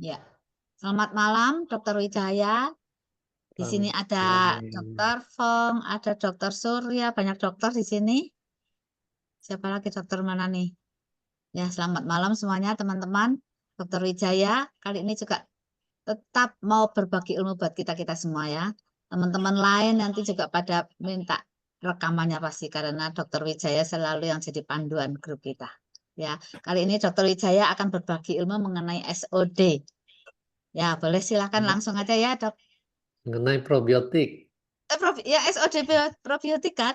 Ya, selamat malam, Dokter Wijaya. Di sini Selamat ada malam. Dokter Fong, ada Dokter Surya, banyak dokter di sini. Siapa lagi dokter mana nih? Ya, selamat malam semuanya teman-teman. Dokter Wijaya kali ini juga tetap mau berbagi ilmu buat kita-kita semua ya. Teman-teman lain nanti juga pada minta rekamannya pasti karena Dokter Wijaya selalu yang jadi panduan grup kita. Ya, kali ini Dokter Wijaya akan berbagi ilmu mengenai SOD. Ya, boleh silakan langsung aja ya, Dok. Mengenai probiotik. Ya SOD probiotik kan?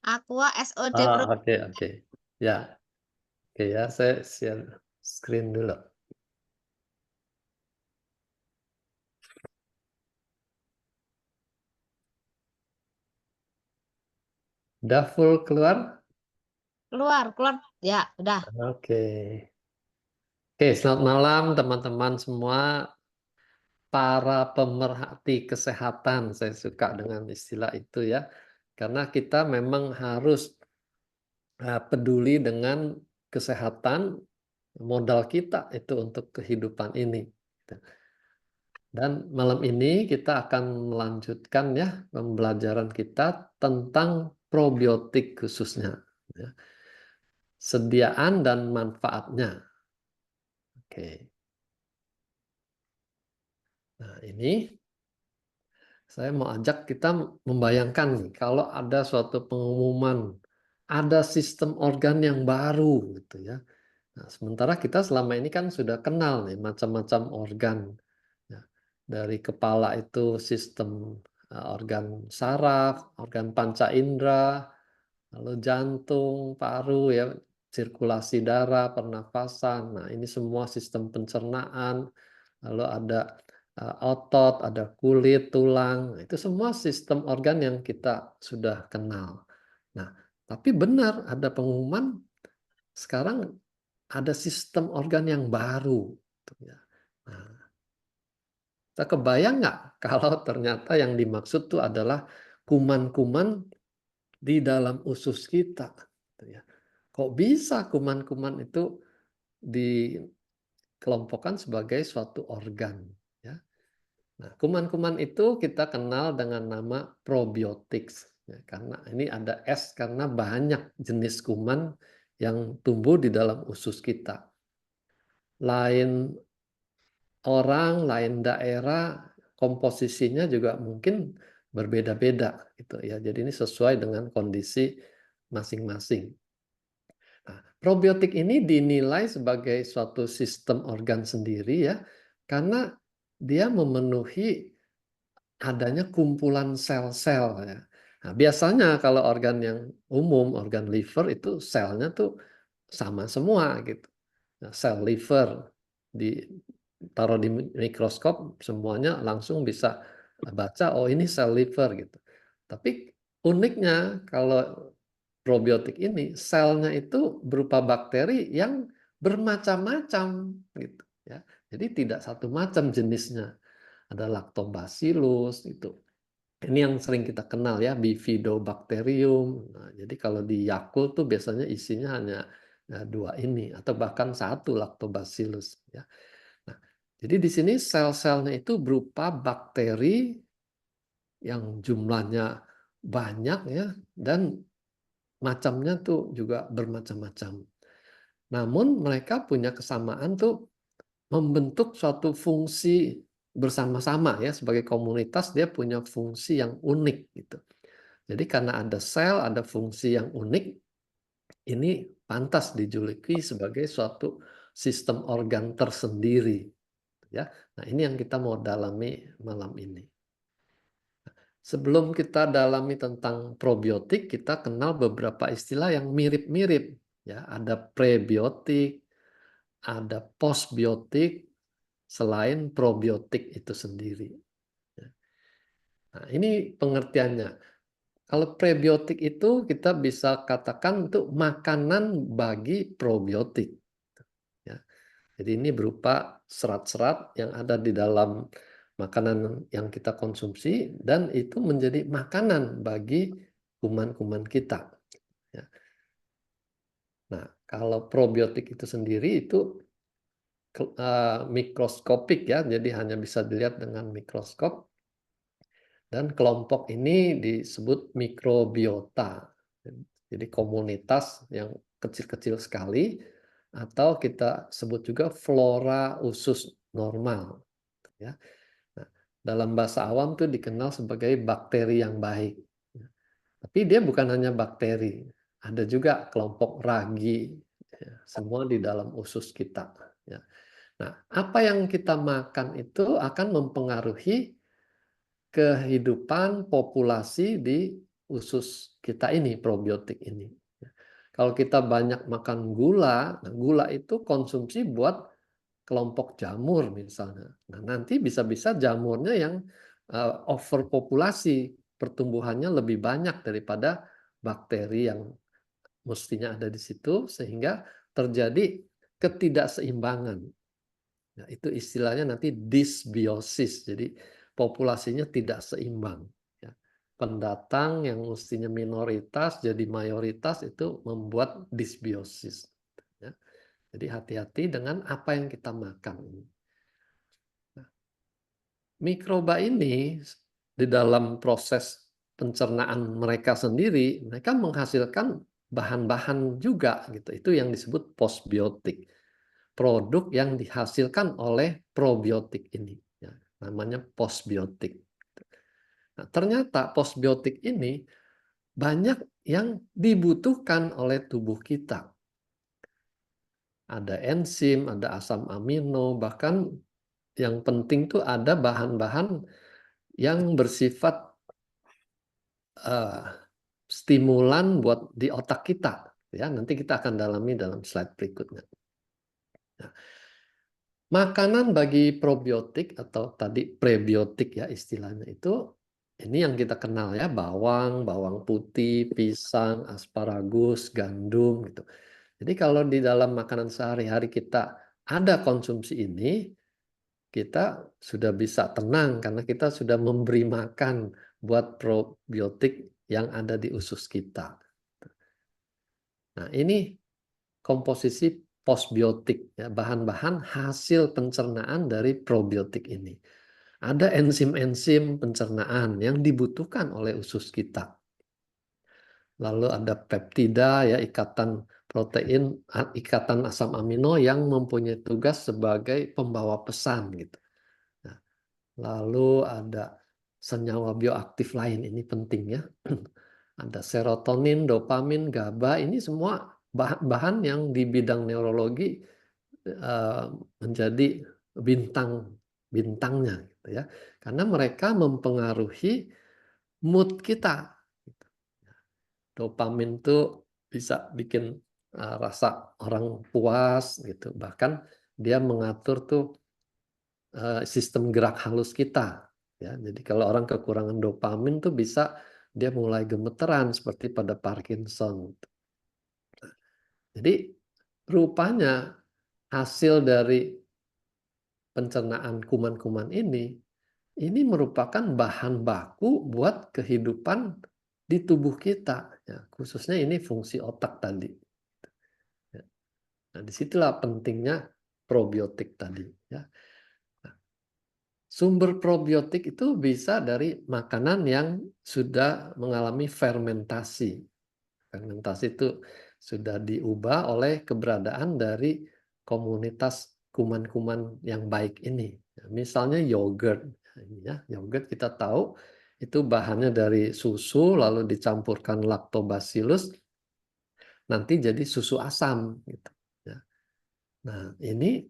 Aqua SOD Oke, oke. Ya, oke ya. Saya share screen dulu. Udah full keluar? keluar, keluar. Ya, udah. Oke. Oke, selamat malam teman-teman semua. Para pemerhati kesehatan. Saya suka dengan istilah itu ya. Karena kita memang harus peduli dengan kesehatan modal kita itu untuk kehidupan ini. Dan malam ini kita akan melanjutkan ya pembelajaran kita tentang probiotik khususnya. Ya. Sediaan dan manfaatnya. Oke. Nah ini saya mau ajak kita membayangkan nih, kalau ada suatu pengumuman, ada sistem organ yang baru gitu ya. Nah, sementara kita selama ini kan sudah kenal nih macam-macam organ. Ya. Dari kepala itu sistem organ saraf, organ panca indera, lalu jantung, paru ya, sirkulasi darah, pernafasan. Nah, ini semua sistem pencernaan, lalu ada otot, ada kulit, tulang. Itu semua sistem organ yang kita sudah kenal. Nah, tapi benar ada pengumuman sekarang ada sistem organ yang baru. Gitu ya. Nah, kita kebayang nggak kalau ternyata yang dimaksud itu adalah kuman-kuman di dalam usus kita. Gitu ya. Kok bisa kuman-kuman itu dikelompokkan sebagai suatu organ? Ya. Nah, kuman-kuman itu kita kenal dengan nama probiotics. Ya, karena ini ada S karena banyak jenis kuman yang tumbuh di dalam usus kita. Lain orang, lain daerah, komposisinya juga mungkin berbeda-beda gitu ya. Jadi ini sesuai dengan kondisi masing-masing. Nah, probiotik ini dinilai sebagai suatu sistem organ sendiri ya, karena dia memenuhi adanya kumpulan sel-sel ya. Nah, biasanya kalau organ yang umum, organ liver itu selnya tuh sama semua gitu. Nah, sel liver ditaruh di mikroskop semuanya langsung bisa baca oh ini sel liver gitu. Tapi uniknya kalau probiotik ini selnya itu berupa bakteri yang bermacam-macam gitu ya. Jadi tidak satu macam jenisnya. Ada lactobacillus itu. Ini yang sering kita kenal ya, bifidobacterium. Nah, jadi kalau di Yakult tuh biasanya isinya hanya dua ini atau bahkan satu lactobacillus ya. Nah, jadi di sini sel-selnya itu berupa bakteri yang jumlahnya banyak ya dan macamnya tuh juga bermacam-macam. Namun mereka punya kesamaan tuh membentuk suatu fungsi bersama-sama ya sebagai komunitas dia punya fungsi yang unik gitu. Jadi karena ada sel, ada fungsi yang unik, ini pantas dijuluki sebagai suatu sistem organ tersendiri ya. Nah, ini yang kita mau dalami malam ini. Sebelum kita dalami tentang probiotik, kita kenal beberapa istilah yang mirip-mirip ya. Ada prebiotik, ada postbiotik, selain probiotik itu sendiri. Nah, ini pengertiannya. Kalau prebiotik itu kita bisa katakan itu makanan bagi probiotik. Ya. Jadi ini berupa serat-serat yang ada di dalam makanan yang kita konsumsi dan itu menjadi makanan bagi kuman-kuman kita. Ya. Nah, kalau probiotik itu sendiri itu mikroskopik ya, jadi hanya bisa dilihat dengan mikroskop. Dan kelompok ini disebut mikrobiota. Jadi komunitas yang kecil-kecil sekali, atau kita sebut juga flora usus normal, ya. Nah, dalam bahasa awam tuh dikenal sebagai bakteri yang baik. Ya. Tapi dia bukan hanya bakteri, ada juga kelompok ragi, ya, semua di dalam usus kita. Ya. Nah, apa yang kita makan itu akan mempengaruhi kehidupan populasi di usus kita ini, probiotik ini. Kalau kita banyak makan gula, nah gula itu konsumsi buat kelompok jamur misalnya. Nah, nanti bisa-bisa jamurnya yang overpopulasi, pertumbuhannya lebih banyak daripada bakteri yang mestinya ada di situ, sehingga terjadi ketidakseimbangan. Nah, itu istilahnya nanti disbiosis. Jadi populasinya tidak seimbang. Ya. Pendatang yang mestinya minoritas jadi mayoritas itu membuat disbiosis. Ya. Jadi hati-hati dengan apa yang kita makan. Nah, mikroba ini di dalam proses pencernaan mereka sendiri, mereka menghasilkan bahan-bahan juga gitu. Itu yang disebut postbiotik. Produk yang dihasilkan oleh probiotik ini, ya, namanya postbiotik. Nah, ternyata postbiotik ini banyak yang dibutuhkan oleh tubuh kita. Ada enzim, ada asam amino, bahkan yang penting tuh ada bahan-bahan yang bersifat stimulan buat di otak kita. Ya, nanti kita akan dalami dalam slide berikutnya. Nah, makanan bagi probiotik atau tadi prebiotik ya istilahnya itu, ini yang kita kenal ya, bawang, bawang putih, pisang, asparagus, gandum gitu. Jadi kalau di dalam makanan sehari-hari kita ada konsumsi ini, kita sudah bisa tenang karena kita sudah memberi makan buat probiotik yang ada di usus kita. Nah, ini komposisi postbiotik, ya, bahan-bahan hasil pencernaan dari probiotik ini. Ada enzim-enzim pencernaan yang dibutuhkan oleh usus kita. Lalu ada peptida, ya, ikatan protein, ikatan asam amino yang mempunyai tugas sebagai pembawa pesan gitu. Nah, lalu ada senyawa bioaktif lain, ini penting ya. Ada serotonin, dopamin, GABA, ini semua bahan-bahan yang di bidang neurologi menjadi bintangnya gitu ya. Karena mereka mempengaruhi mood kita. Dopamin itu bisa bikin rasa orang puas gitu. Bahkan dia mengatur tuh sistem gerak halus kita. Ya, jadi kalau orang kekurangan dopamin tuh bisa dia mulai gemeteran seperti pada Parkinson. Jadi rupanya hasil dari pencernaan kuman-kuman ini merupakan bahan baku buat kehidupan di tubuh kita. Ya, khususnya ini fungsi otak tadi. Ya. Nah, disitulah pentingnya probiotik tadi. Ya. Nah, sumber probiotik itu bisa dari makanan yang sudah mengalami fermentasi. Fermentasi itu sudah diubah oleh keberadaan dari komunitas kuman-kuman yang baik ini. Misalnya yogurt. Ya, yogurt kita tahu itu bahannya dari susu lalu dicampurkan lactobacillus nanti jadi susu asam gitu. Ya. Nah, ini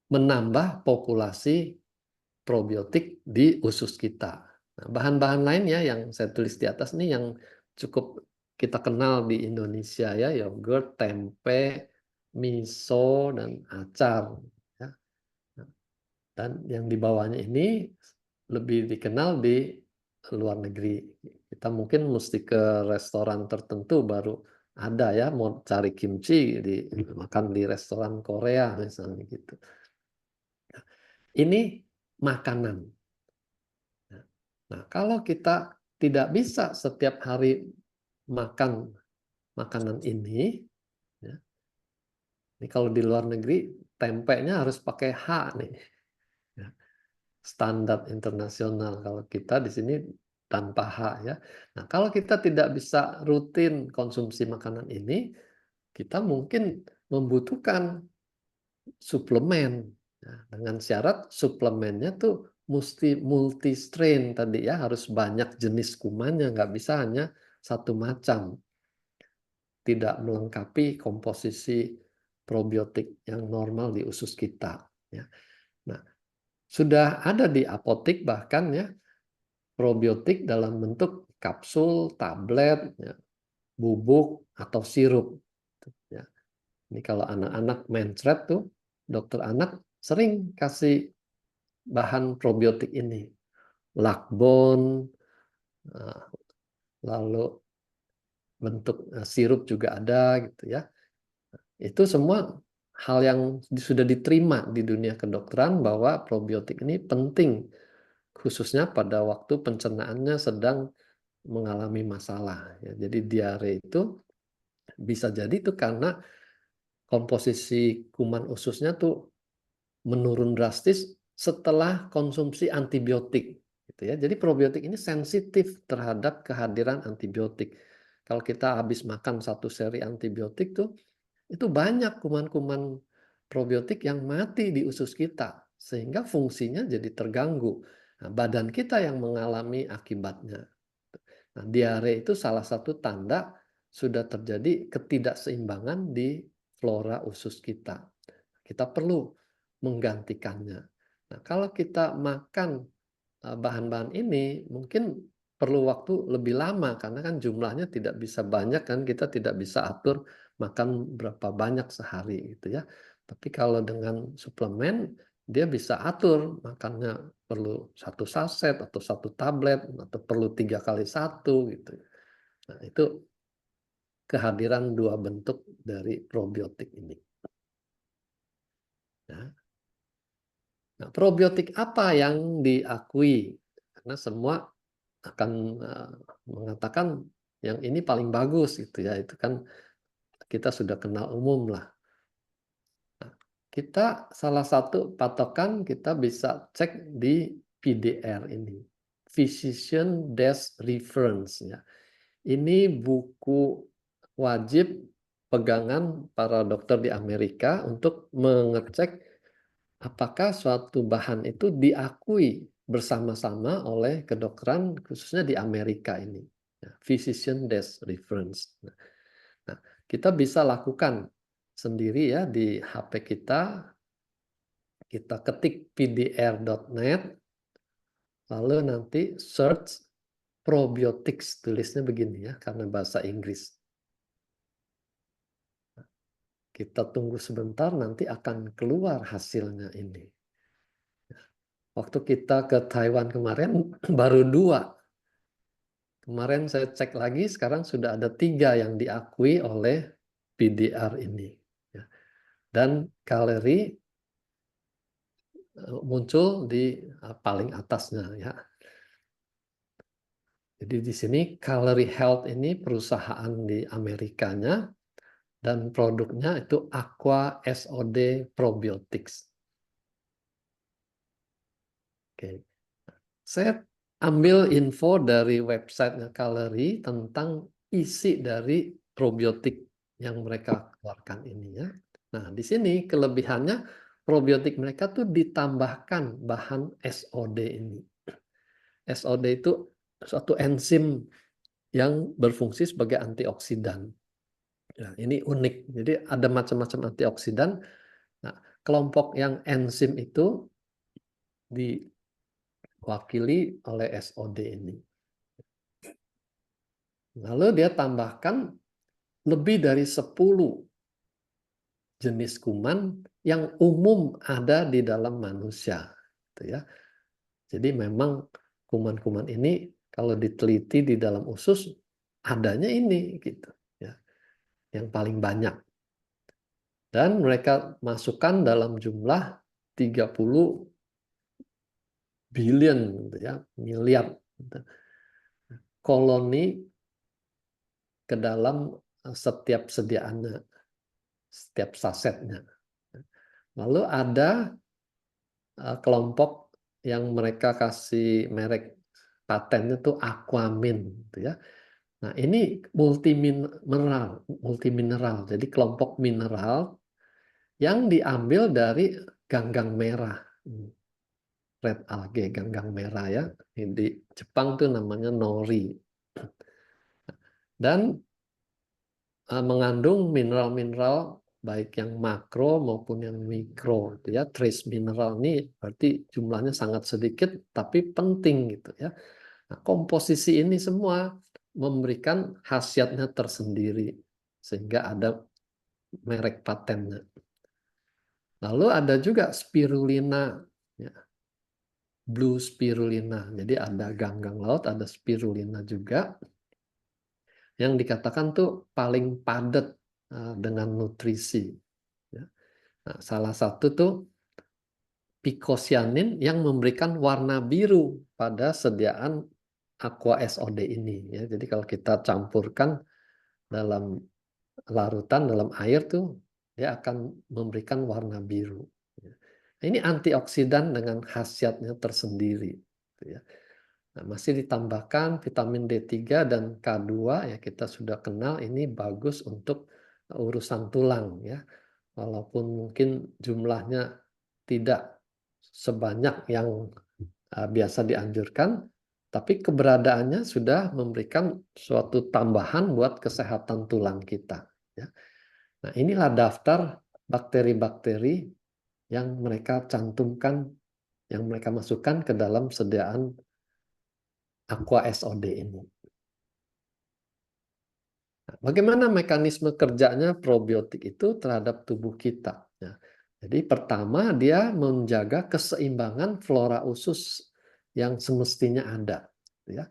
menambah populasi probiotik di usus kita. Nah, bahan-bahan lainnya yang saya tulis di atas ini yang cukup kita kenal di Indonesia ya, yogurt, tempe, miso, dan acar. Ya. Dan yang di bawahnya ini lebih dikenal di luar negeri. Kita mungkin mesti ke restoran tertentu baru ada ya, mau cari kimchi makan di restoran Korea misalnya gitu. Ini makanan. Nah, kalau kita tidak bisa setiap hari makan makanan ini, ya, ini kalau di luar negeri tempenya harus pakai H nih. Ya, standar internasional. Kalau kita di sini tanpa H ya. Nah, kalau kita tidak bisa rutin konsumsi makanan ini, kita mungkin membutuhkan suplemen. Nah, dengan syarat suplemennya tuh mesti multi strain tadi ya, harus banyak jenis kumannya, nggak bisa hanya satu macam. Tidak melengkapi komposisi probiotik yang normal di usus kita ya. Nah, sudah ada di apotek bahkan ya probiotik dalam bentuk kapsul, tablet, ya, bubuk atau sirup ya. Ini kalau anak-anak mencret tuh dokter anak sering kasih bahan probiotik ini. Lakbon, lalu bentuk sirup juga ada gitu ya. Itu semua hal yang sudah diterima di dunia kedokteran bahwa probiotik ini penting, khususnya pada waktu pencernaannya sedang mengalami masalah. Ya, jadi diare itu bisa jadi itu karena komposisi kuman ususnya tuh menurun drastis setelah konsumsi antibiotik. Gitu ya. Jadi probiotik ini sensitif terhadap kehadiran antibiotik. Kalau kita habis makan satu seri antibiotik tuh, itu banyak kuman-kuman probiotik yang mati di usus kita, sehingga fungsinya jadi terganggu. Nah, badan kita yang mengalami akibatnya. Nah, diare itu salah satu tanda sudah terjadi ketidakseimbangan di flora usus kita. Kita perlu menggantikannya. Nah, kalau kita makan bahan-bahan ini mungkin perlu waktu lebih lama karena kan jumlahnya tidak bisa banyak kan, kita tidak bisa atur makan berapa banyak sehari gitu ya. Tapi kalau dengan suplemen dia bisa atur makannya perlu 1 saset atau 1 tablet atau perlu 3 kali 1 gitu. Nah, itu kehadiran 2 bentuk dari probiotik ini. Ya. Nah, probiotik apa yang diakui? Karena semua akan mengatakan yang ini paling bagus gitu ya, itu kan kita sudah kenal umum lah. Nah, kita salah satu patokan kita bisa cek di PDR ini, Physician Desk Reference ya. Ini buku wajib pegangan para dokter di Amerika untuk mengecek apakah suatu bahan itu diakui bersama-sama oleh kedokteran khususnya di Amerika ini, ya, Physician Desk Reference. Nah, kita bisa lakukan sendiri ya di HP kita, kita ketik pdr.net, lalu nanti search probiotics, tulisnya begini ya, karena bahasa Inggris. Kita tunggu sebentar, nanti akan keluar hasilnya ini. Waktu kita ke Taiwan kemarin, baru 2. Kemarin saya cek lagi, sekarang sudah ada 3 yang diakui oleh PDR ini. Ya. Dan kalori muncul di paling atasnya. Ya. Jadi di sini Calorie Health ini perusahaan di Amerikanya, dan produknya itu Aqua SOD Probiotics. Oke. Saya ambil info dari websitenya Calorie tentang isi dari probiotik yang mereka keluarkan ini ya. Nah, di sini kelebihannya probiotik mereka tuh ditambahkan bahan SOD ini. SOD itu suatu enzim yang berfungsi sebagai antioksidan. Ya, ini unik. Jadi ada macam-macam antioksidan. Nah, kelompok yang enzim itu diwakili oleh SOD ini. Lalu dia tambahkan lebih dari 10 jenis kuman yang umum ada di dalam manusia. Gitu ya. Jadi memang kuman-kuman ini kalau diteliti di dalam usus adanya ini gitu ya, yang paling banyak. Dan mereka masukkan dalam jumlah 30 billion gitu ya, miliar gitu, koloni ke dalam setiap sediaannya, setiap sasetnya. Lalu ada kelompok yang mereka kasih merek patennya tuh Aquamin, gitu ya. Nah, ini multimineral. Jadi kelompok mineral yang diambil dari ganggang merah. Red algae, ganggang merah ya. Di Jepang tuh namanya nori. Dan mengandung mineral-mineral baik yang makro maupun yang mikro, gitu ya. Trace mineral ini berarti jumlahnya sangat sedikit tapi penting gitu ya. Nah, komposisi ini semua memberikan khasiatnya tersendiri sehingga ada merek patennya. Lalu ada juga spirulina, ya, blue spirulina. Jadi ada ganggang laut, ada spirulina juga yang dikatakan tuh paling padat dengan nutrisi. Ya. Nah, salah satu tuh picocyanin yang memberikan warna biru pada sediaan aqua SOD ini. Ya. Jadi kalau kita campurkan dalam larutan, dalam air tuh, dia akan memberikan warna biru. Ya. Nah, ini antioksidan dengan khasiatnya tersendiri. Gitu ya. Nah, masih ditambahkan vitamin D3 dan K2 ya kita sudah kenal ini bagus untuk urusan tulang ya. Walaupun mungkin jumlahnya tidak sebanyak yang biasa dianjurkan, tapi keberadaannya sudah memberikan suatu tambahan buat kesehatan tulang kita. Ya. Nah, inilah daftar bakteri-bakteri yang mereka cantumkan, yang mereka masukkan ke dalam sediaan aqua SOD ini. Nah, bagaimana mekanisme kerjanya probiotik itu terhadap tubuh kita? Ya. Jadi pertama dia menjaga keseimbangan flora usus yang semestinya ada. Ya.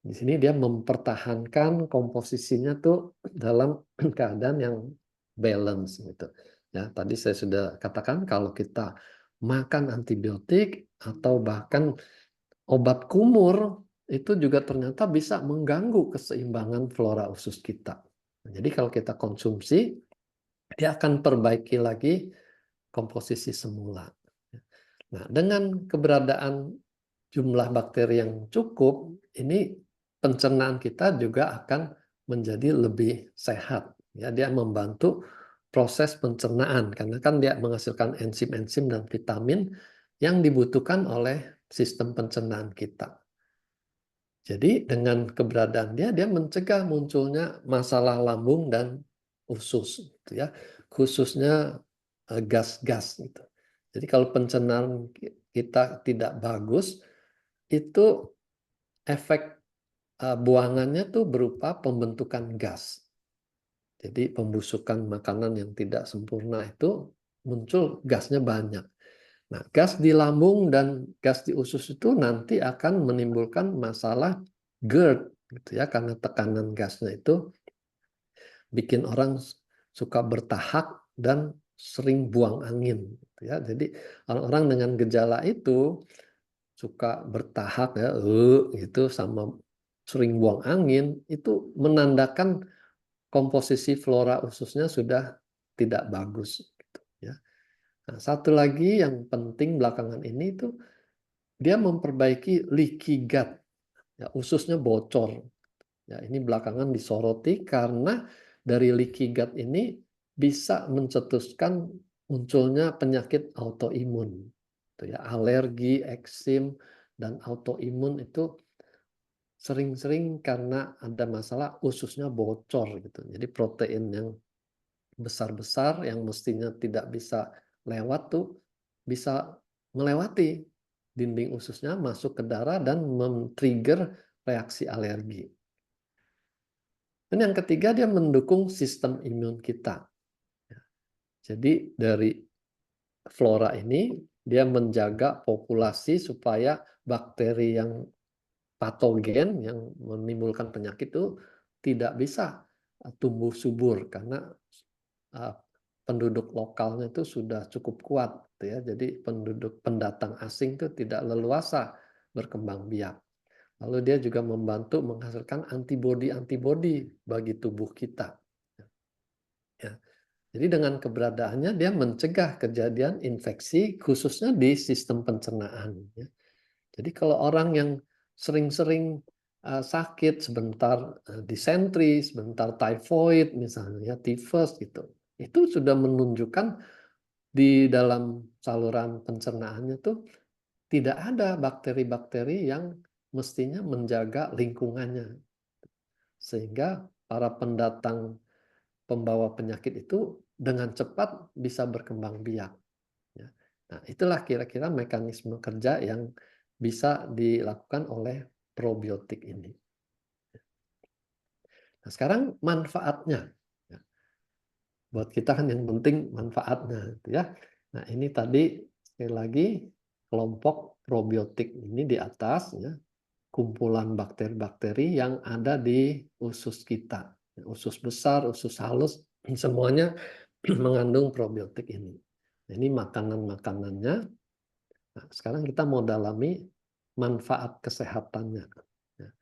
Di sini dia mempertahankan komposisinya tuh dalam keadaan yang balance gitu. Ya, tadi saya sudah katakan kalau kita makan antibiotik atau bahkan obat kumur itu juga ternyata bisa mengganggu keseimbangan flora usus kita. Jadi kalau kita konsumsi, dia akan perbaiki lagi komposisi semula. Nah, dengan keberadaan jumlah bakteri yang cukup, ini pencernaan kita juga akan menjadi lebih sehat. Ya, dia membantu proses pencernaan karena kan dia menghasilkan enzim-enzim dan vitamin yang dibutuhkan oleh sistem pencernaan kita. Jadi dengan keberadaan dia mencegah munculnya masalah lambung dan usus, gitu ya. Khususnya gas-gas gitu. Jadi kalau pencernaan kita tidak bagus, itu efek buangannya tuh berupa pembentukan gas. Jadi pembusukan makanan yang tidak sempurna itu muncul gasnya banyak. Nah, gas di lambung dan gas di usus itu nanti akan menimbulkan masalah GERD, gitu ya, karena tekanan gasnya itu bikin orang suka bertahak dan sering buang angin, gitu ya. Jadi orang-orang dengan gejala itu suka bertahak ya, gitu sama sering buang angin, itu menandakan komposisi flora ususnya sudah tidak bagus, gitu ya. Nah, satu lagi yang penting belakangan ini itu dia memperbaiki leaky gut, ya, ususnya bocor. Ya, ini belakangan disoroti karena dari leaky gut ini bisa mencetuskan munculnya penyakit autoimun. Itu ya, alergi, eksim, dan autoimun itu sering-sering karena ada masalah ususnya bocor gitu. Jadi protein yang besar-besar yang mestinya tidak bisa lewat tuh bisa melewati dinding ususnya masuk ke darah dan men-trigger reaksi alergi. Dan yang ketiga dia mendukung sistem imun kita. Jadi dari flora ini dia menjaga populasi supaya bakteri yang patogen yang menimbulkan penyakit itu tidak bisa tumbuh subur karena penduduk lokalnya itu sudah cukup kuat, gitu ya. Jadi penduduk pendatang asing itu tidak leluasa berkembang biak. Lalu dia juga membantu menghasilkan antibodi-antibodi bagi tubuh kita. Ya. Jadi dengan keberadaannya dia mencegah kejadian infeksi khususnya di sistem pencernaan, ya. Jadi kalau orang yang sering-sering sakit sebentar disentri, sebentar typhoid misalnya, tifus gitu, itu sudah menunjukkan di dalam saluran pencernaannya tuh tidak ada bakteri-bakteri yang mestinya menjaga lingkungannya. Sehingga para pendatang pembawa penyakit itu dengan cepat bisa berkembang biak, ya. Nah, itulah kira-kira mekanisme kerja yang bisa dilakukan oleh probiotik ini. Nah, sekarang manfaatnya, ya. Buat kita kan yang penting manfaatnya, gitu ya. Nah, ini tadi sekali lagi kelompok probiotik ini di atas, ya, kumpulan bakteri-bakteri yang ada di usus kita. Usus besar, usus halus, semuanya mengandung probiotik ini. Nah, ini makanan-makanannya. Nah, sekarang kita mau dalami manfaat kesehatannya. Nah,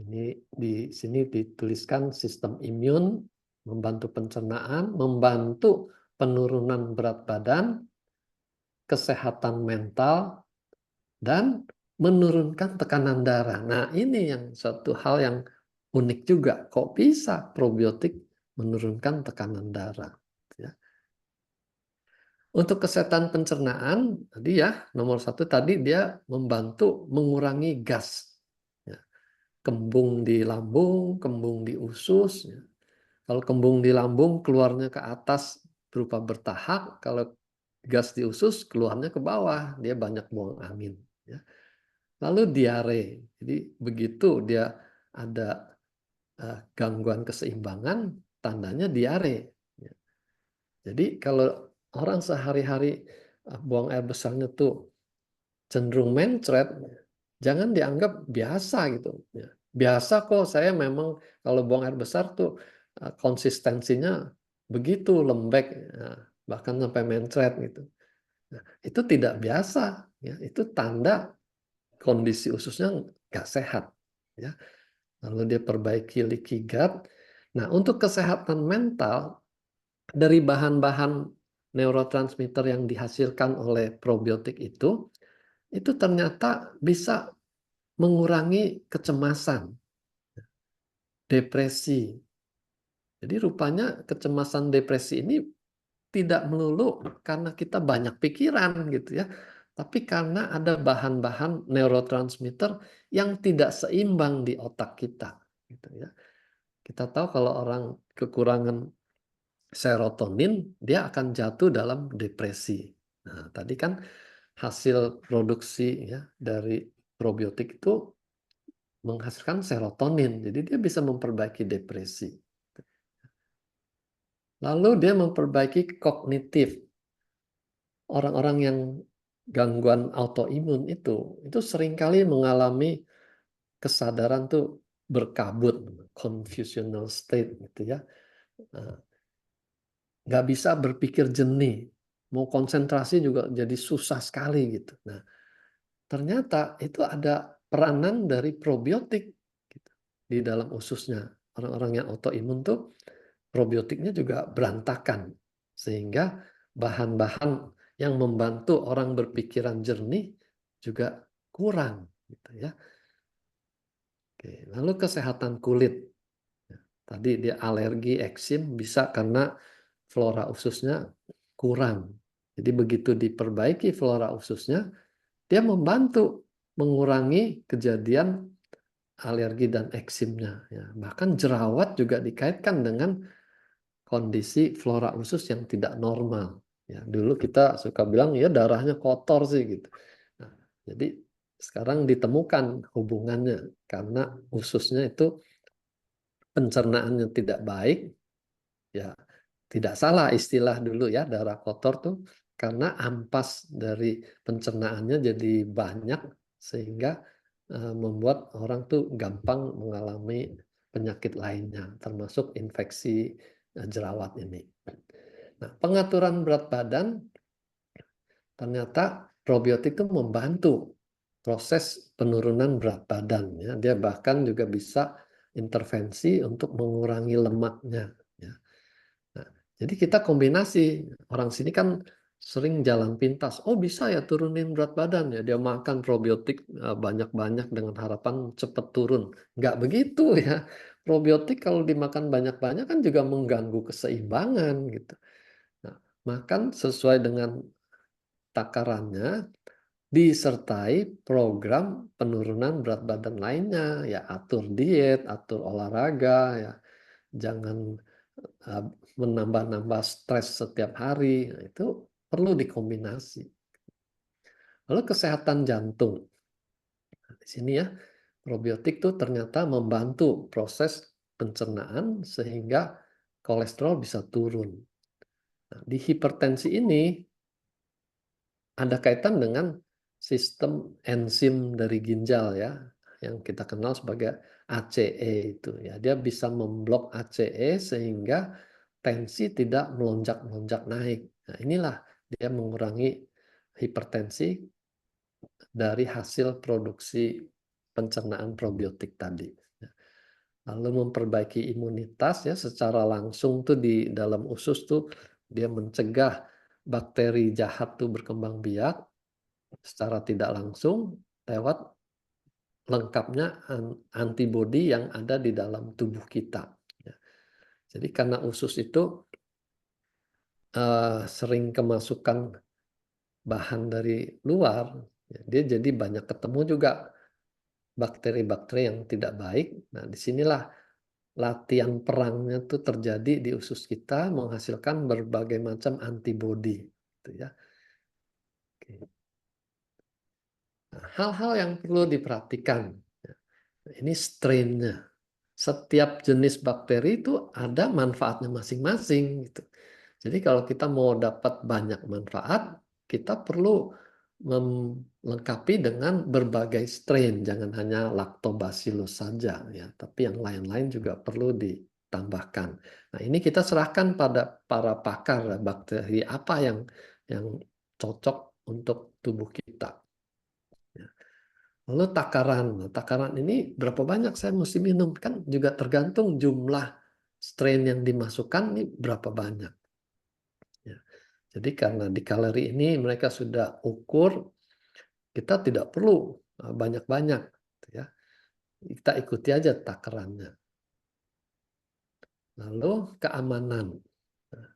ini di sini dituliskan sistem imun, membantu pencernaan, membantu penurunan berat badan, kesehatan mental, dan menurunkan tekanan darah. Nah, ini yang suatu hal yang unik juga. Kok bisa probiotik menurunkan tekanan darah? Ya. Untuk kesehatan pencernaan, tadi ya, nomor 1 tadi dia membantu mengurangi gas. Ya. Kembung di lambung, kembung di usus. Ya. Kalau kembung di lambung keluarnya ke atas berupa bertahap, kalau gas di usus keluarnya ke bawah, dia banyak buang angin. Ya. Lalu diare. Jadi begitu dia ada gangguan keseimbangan, tandanya diare. Ya. Jadi kalau orang sehari-hari buang air besarnya tuh cenderung mencret, jangan dianggap biasa gitu. Ya. Biasa kok, saya memang kalau buang air besar tuh konsistensinya begitu lembek, ya, bahkan sampai mencret gitu. Nah, itu tidak biasa, ya. Itu tanda kondisi ususnya nggak sehat, ya. Lalu dia perbaiki leaky gut. Nah, untuk kesehatan mental, dari bahan-bahan neurotransmitter yang dihasilkan oleh probiotik itu ternyata bisa mengurangi kecemasan, depresi. Jadi rupanya kecemasan, depresi ini tidak melulu karena kita banyak pikiran gitu ya, tapi karena ada bahan-bahan neurotransmitter yang tidak seimbang di otak kita, gitu ya. Kita tahu kalau orang kekurangan serotonin, dia akan jatuh dalam depresi. Nah, tadi kan hasil produksi ya dari probiotik itu menghasilkan serotonin, jadi dia bisa memperbaiki depresi. Lalu dia memperbaiki kognitif. Orang-orang yang gangguan autoimun itu seringkali mengalami kesadaran tuh berkabut, confusional state gitu ya. Nggak bisa berpikir jernih, mau konsentrasi juga jadi susah sekali gitu. Nah, ternyata itu ada peranan dari probiotik gitu, di dalam ususnya. Orang-orang yang autoimun tuh probiotiknya juga berantakan, sehingga bahan-bahan yang membantu orang berpikiran jernih juga kurang gitu ya. Oke, lalu kesehatan kulit. Tadi dia alergi, eksim bisa karena flora ususnya kurang. Jadi begitu diperbaiki flora ususnya, dia membantu mengurangi kejadian alergi dan eksimnya. Ya. Bahkan jerawat juga dikaitkan dengan kondisi flora usus yang tidak normal. Ya, dulu kita suka bilang ya darahnya kotor sih gitu. Nah, jadi sekarang ditemukan hubungannya karena ususnya itu pencernaannya tidak baik, ya tidak salah istilah dulu ya darah kotor tuh karena ampas dari pencernaannya jadi banyak sehingga membuat orang tuh gampang mengalami penyakit lainnya termasuk infeksi jerawat ini. Nah, pengaturan berat badan ternyata probiotik itu membantu proses penurunan berat badan ya. Dia bahkan juga bisa intervensi untuk mengurangi lemaknya ya. Nah, Jadi kita kombinasi, orang sini kan sering jalan pintas, oh bisa ya turunin berat badan ya, dia makan probiotik banyak-banyak dengan harapan cepat turun. Nggak begitu ya, probiotik kalau dimakan banyak-banyak kan juga mengganggu keseimbangan gitu. Nah, makan sesuai dengan takarannya, disertai program penurunan berat badan lainnya, ya atur diet, atur olahraga, ya jangan menambah-nambah stres setiap hari. Nah, itu perlu dikombinasi. Lalu kesehatan jantung. Nah, di sini ya, probiotik tuh ternyata membantu proses pencernaan sehingga kolesterol bisa turun. Nah, di hipertensi ini ada kaitan dengan sistem enzim dari ginjal ya, yang kita kenal sebagai ACE itu ya. Dia bisa memblok ACE sehingga tensi tidak melonjak-lonjak naik. Nah, inilah dia mengurangi hipertensi dari hasil produksi pencernaan probiotik tadi. Lalu memperbaiki imunitas ya secara langsung tuh di dalam usus tuh dia mencegah bakteri jahat tuh berkembang biak secara tidak langsung lewat lengkapnya antibodi yang ada di dalam tubuh kita. Ya. Jadi karena usus itu sering kemasukan bahan dari luar, ya, dia jadi banyak ketemu juga bakteri-bakteri yang tidak baik. Nah, disinilah latihan perangnya tuh terjadi di usus kita menghasilkan berbagai macam antibodi, gitu ya. Oke. Nah, hal-hal yang perlu diperhatikan, ya, ini strain-nya. Setiap jenis bakteri itu ada manfaatnya masing-masing gitu. Jadi kalau kita mau dapat banyak manfaat, kita perlu melengkapi dengan berbagai strain, jangan hanya lactobacillus saja ya, tapi yang lain-lain juga perlu ditambahkan. Nah, ini kita serahkan pada para pakar bakteri apa yang cocok untuk tubuh kita. Ya. Lalu takaran. Nah, takaran ini berapa banyak saya mesti minum? Kan juga tergantung jumlah strain yang dimasukkan ini berapa banyak. Ya. Jadi karena di kalori ini mereka sudah ukur, kita tidak perlu banyak-banyak. Gitu ya. Kita ikuti aja takarannya. Lalu keamanan. Nah,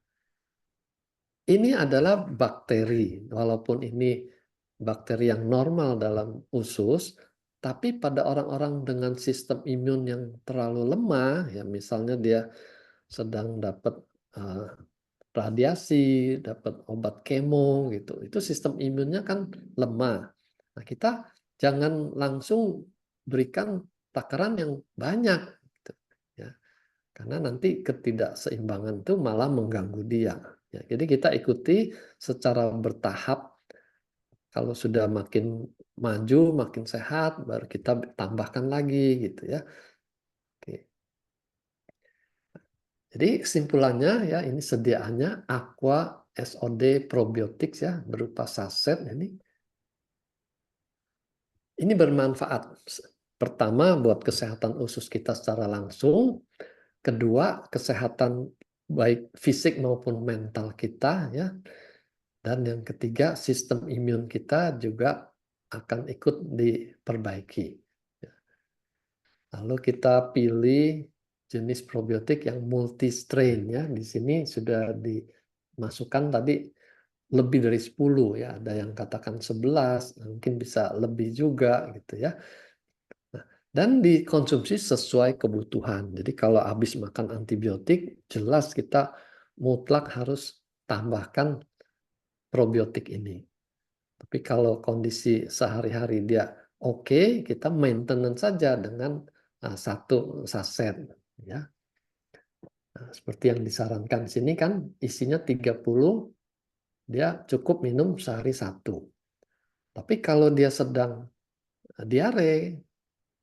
ini adalah bakteri. Walaupun ini bakteri yang normal dalam usus, tapi pada orang-orang dengan sistem imun yang terlalu lemah, ya misalnya dia sedang dapat radiasi, dapat obat kemo gitu, itu sistem imunnya kan lemah. Nah, kita jangan langsung berikan takaran yang banyak, gitu, ya. Karena nanti ketidakseimbangan itu malah mengganggu dia. Ya, jadi kita ikuti secara bertahap. Kalau sudah makin maju, makin sehat, baru kita tambahkan lagi gitu ya. Oke. Jadi kesimpulannya ya ini sediaannya Aqua SOD Probiotics ya berupa saset ini. Ini bermanfaat. Pertama buat kesehatan usus kita secara langsung, kedua kesehatan baik fisik maupun mental kita ya. Dan yang ketiga sistem imun kita juga akan ikut diperbaiki. Lalu kita pilih jenis probiotik yang multi strain ya. Di sini sudah dimasukkan tadi lebih dari 10 ya, ada yang katakan 11, mungkin bisa lebih juga gitu ya. Nah, dan dikonsumsi sesuai kebutuhan. Jadi kalau habis makan antibiotik, jelas kita mutlak harus tambahkan probiotik ini. Tapi kalau kondisi sehari-hari dia oke, kita maintenance saja dengan satu saset ya. Nah, seperti yang disarankan di sini kan isinya 30, dia cukup minum sehari satu. Tapi kalau dia sedang diare,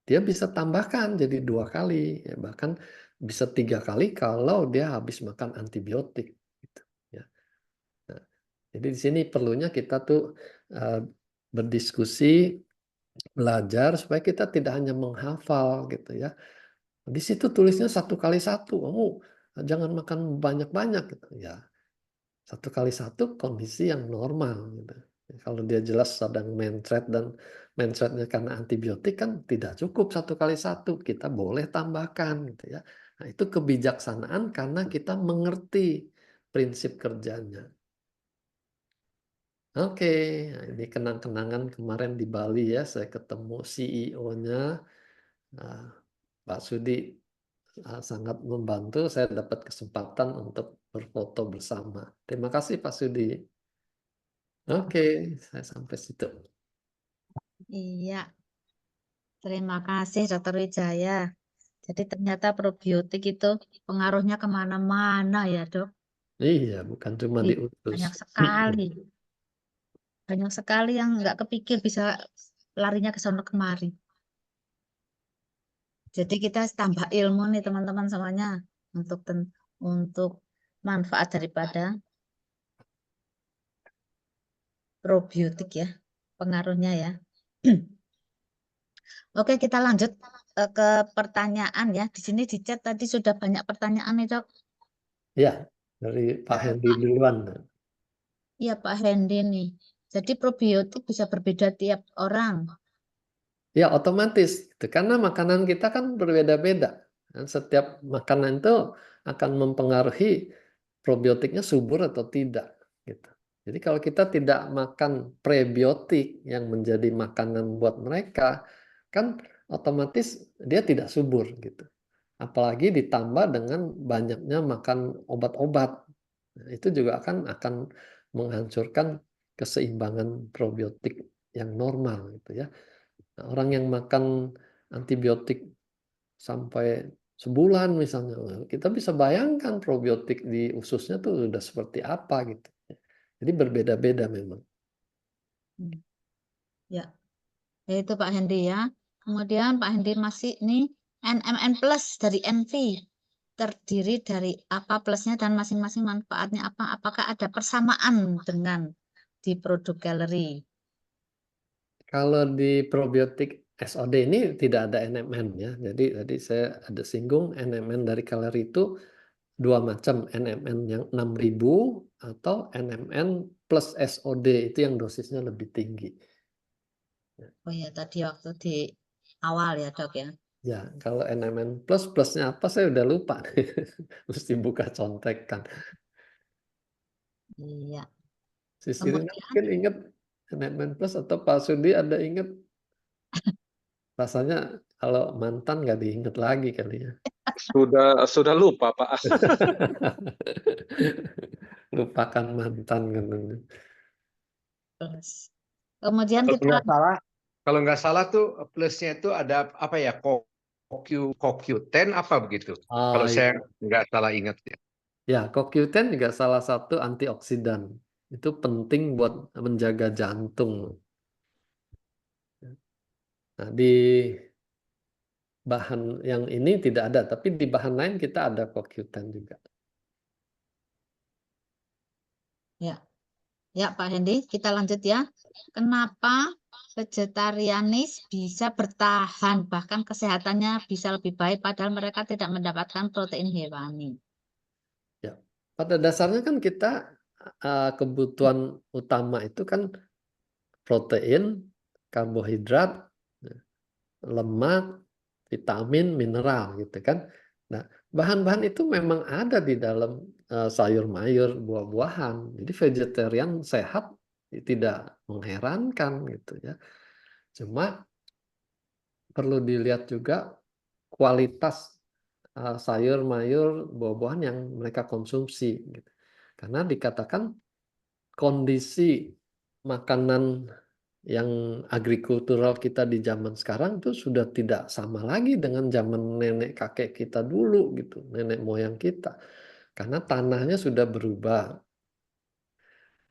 dia bisa tambahkan jadi 2 kali, ya, bahkan bisa 3 kali kalau dia habis makan antibiotik. Gitu, ya. Nah, jadi di sini perlunya kita tuh berdiskusi, belajar supaya kita tidak hanya menghafal gitu ya. Di situ tulisnya 1 kali 1, kamu jangan makan banyak-banyak gitu. Ya, 1 kali 1 kondisi yang normal gitu. Kalau dia jelas sedang mencret dan mencretnya karena antibiotik kan tidak cukup 1 kali 1, kita boleh tambahkan gitu ya. Nah, itu kebijaksanaan karena kita mengerti prinsip kerjanya. Oke, nah ini kenang-kenangan kemarin di Bali ya, saya ketemu CEO-nya, Pak Sudi sangat membantu, saya dapat kesempatan untuk berfoto bersama. Terima kasih Pak Sudi. Oke, saya sampai situ. Iya, terima kasih Dokter Wijaya. Jadi ternyata probiotik itu pengaruhnya kemana-mana ya dok. Iya, bukan cuma di usus. Banyak sekali. Banyak sekali yang nggak kepikir bisa larinya ke sono kemari. Jadi kita tambah ilmu nih teman-teman semuanya untuk manfaat daripada probiotik ya, pengaruhnya ya. Oke, kita lanjut ke pertanyaan ya. Di sini di chat tadi sudah banyak pertanyaan nih, Dok. Ya, dari Pak Hendy duluan. Iya, Pak Hendy nih. Jadi probiotik bisa berbeda tiap orang. Ya, otomatis gitu. Karena makanan kita kan berbeda-beda. Dan setiap makanan itu akan mempengaruhi probiotiknya subur atau tidak gitu. Jadi kalau kita tidak makan prebiotik yang menjadi makanan buat mereka, kan otomatis dia tidak subur gitu. Apalagi ditambah dengan banyaknya makan obat-obat. Nah, itu juga akan menghancurkan keseimbangan probiotik yang normal gitu ya. Nah, orang yang makan antibiotik sampai sebulan misalnya, kita bisa bayangkan probiotik di ususnya tuh udah seperti apa gitu. Jadi berbeda-beda memang. Hmm, Ya, yaitu Pak Hendy ya. Kemudian Pak Hendy masih nih NMN Plus dari NV. Terdiri dari apa plusnya dan masing-masing manfaatnya apa? Apakah ada persamaan dengan di produk Gallery? Kalau di probiotik SOD ini tidak ada NMN ya. Jadi tadi saya ada singgung NMN dari kalori itu 2 macam, NMN yang 6.000 atau NMN plus SOD itu yang dosisnya lebih tinggi. Oh ya, tadi waktu di awal ya dok ya. Ya, kalau NMN plus, plusnya apa saya udah lupa. Mesti buka contekan. Iya. Sisi Rina Kemudian mungkin ingat NMN plus atau Pak Sudi ada ingat? Rasanya kalau mantan nggak diingat lagi kali ya. Sudah lupa, Pak. Lupakan mantan katanya. plus. Kemudian Kalau kita nggak salah, kalau nggak salah tuh plusnya itu ada apa ya? CoQ10 apa begitu? Oh Kalau saya iya. nggak salah ingat ya. Ya, CoQ10 juga salah satu antioksidan. Itu penting buat menjaga jantung. Nah, di bahan yang ini tidak ada, tapi di bahan lain kita ada CoQ10 juga. ya, ya Pak Hendy, kita lanjut ya. Kenapa vegetarianis bisa bertahan bahkan kesehatannya bisa lebih baik padahal mereka tidak mendapatkan protein hewani? Ya, pada dasarnya kan kita kebutuhan utama itu kan protein, karbohidrat, lemak, vitamin, mineral gitu kan. Nah, bahan-bahan itu memang ada di dalam sayur mayur, buah-buahan. Jadi vegetarian sehat tidak mengherankan gitu ya. Cuma perlu dilihat juga kualitas sayur mayur, buah-buahan yang mereka konsumsi gitu. Karena dikatakan kondisi makanan yang agrikultural kita di zaman sekarang itu sudah tidak sama lagi dengan zaman nenek kakek kita dulu gitu, nenek moyang kita. Karena tanahnya sudah berubah.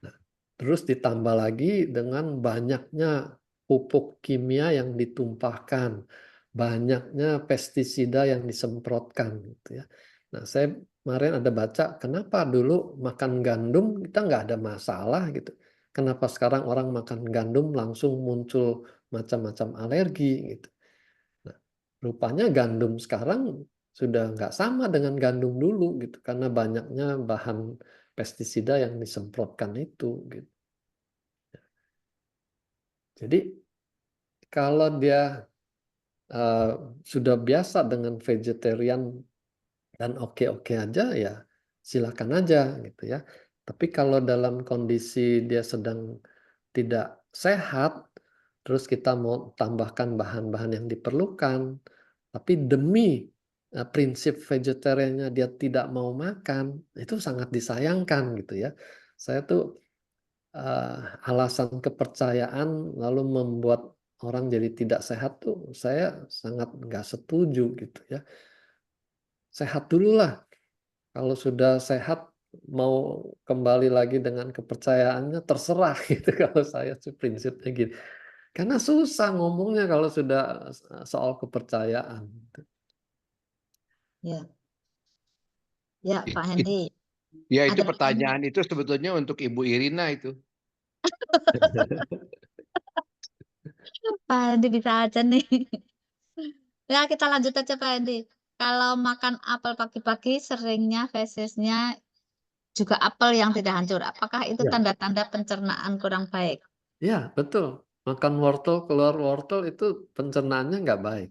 Nah, terus ditambah lagi dengan banyaknya pupuk kimia yang ditumpahkan, banyaknya pestisida yang disemprotkan gitu ya. Nah, saya kemarin ada baca kenapa dulu makan gandum kita nggak ada masalah gitu. Kenapa sekarang orang makan gandum langsung muncul macam-macam alergi gitu. Nah, rupanya gandum sekarang sudah nggak sama dengan gandum dulu gitu, karena banyaknya bahan pestisida yang disemprotkan itu gitu. Jadi kalau dia sudah biasa dengan vegetarian dan oke-oke aja, ya silakan aja gitu ya. Tapi kalau dalam kondisi dia sedang tidak sehat, terus kita mau tambahkan bahan-bahan yang diperlukan, tapi demi prinsip vegetariannya dia tidak mau makan, itu sangat disayangkan gitu ya. Saya tuh alasan kepercayaan lalu membuat orang jadi tidak sehat tuh saya sangat nggak setuju gitu ya. Sehat dululah, kalau sudah sehat mau kembali lagi dengan kepercayaannya terserah gitu kalau saya sih prinsipnya gitu. Karena susah ngomongnya kalau sudah soal kepercayaan. Ya, ya Pak It- Hendy. Ya itu Ada pertanyaan itu sebetulnya untuk Ibu Irina itu. Pak Hendy bisa aja nih. Ya, kita lanjut aja Pak Hendy. Kalau makan apel pagi-pagi seringnya fesesnya juga apel yang tidak hancur. Apakah itu Ya, tanda-tanda pencernaan kurang baik? ya betul. Makan wortel, keluar wortel itu pencernaannya nggak baik.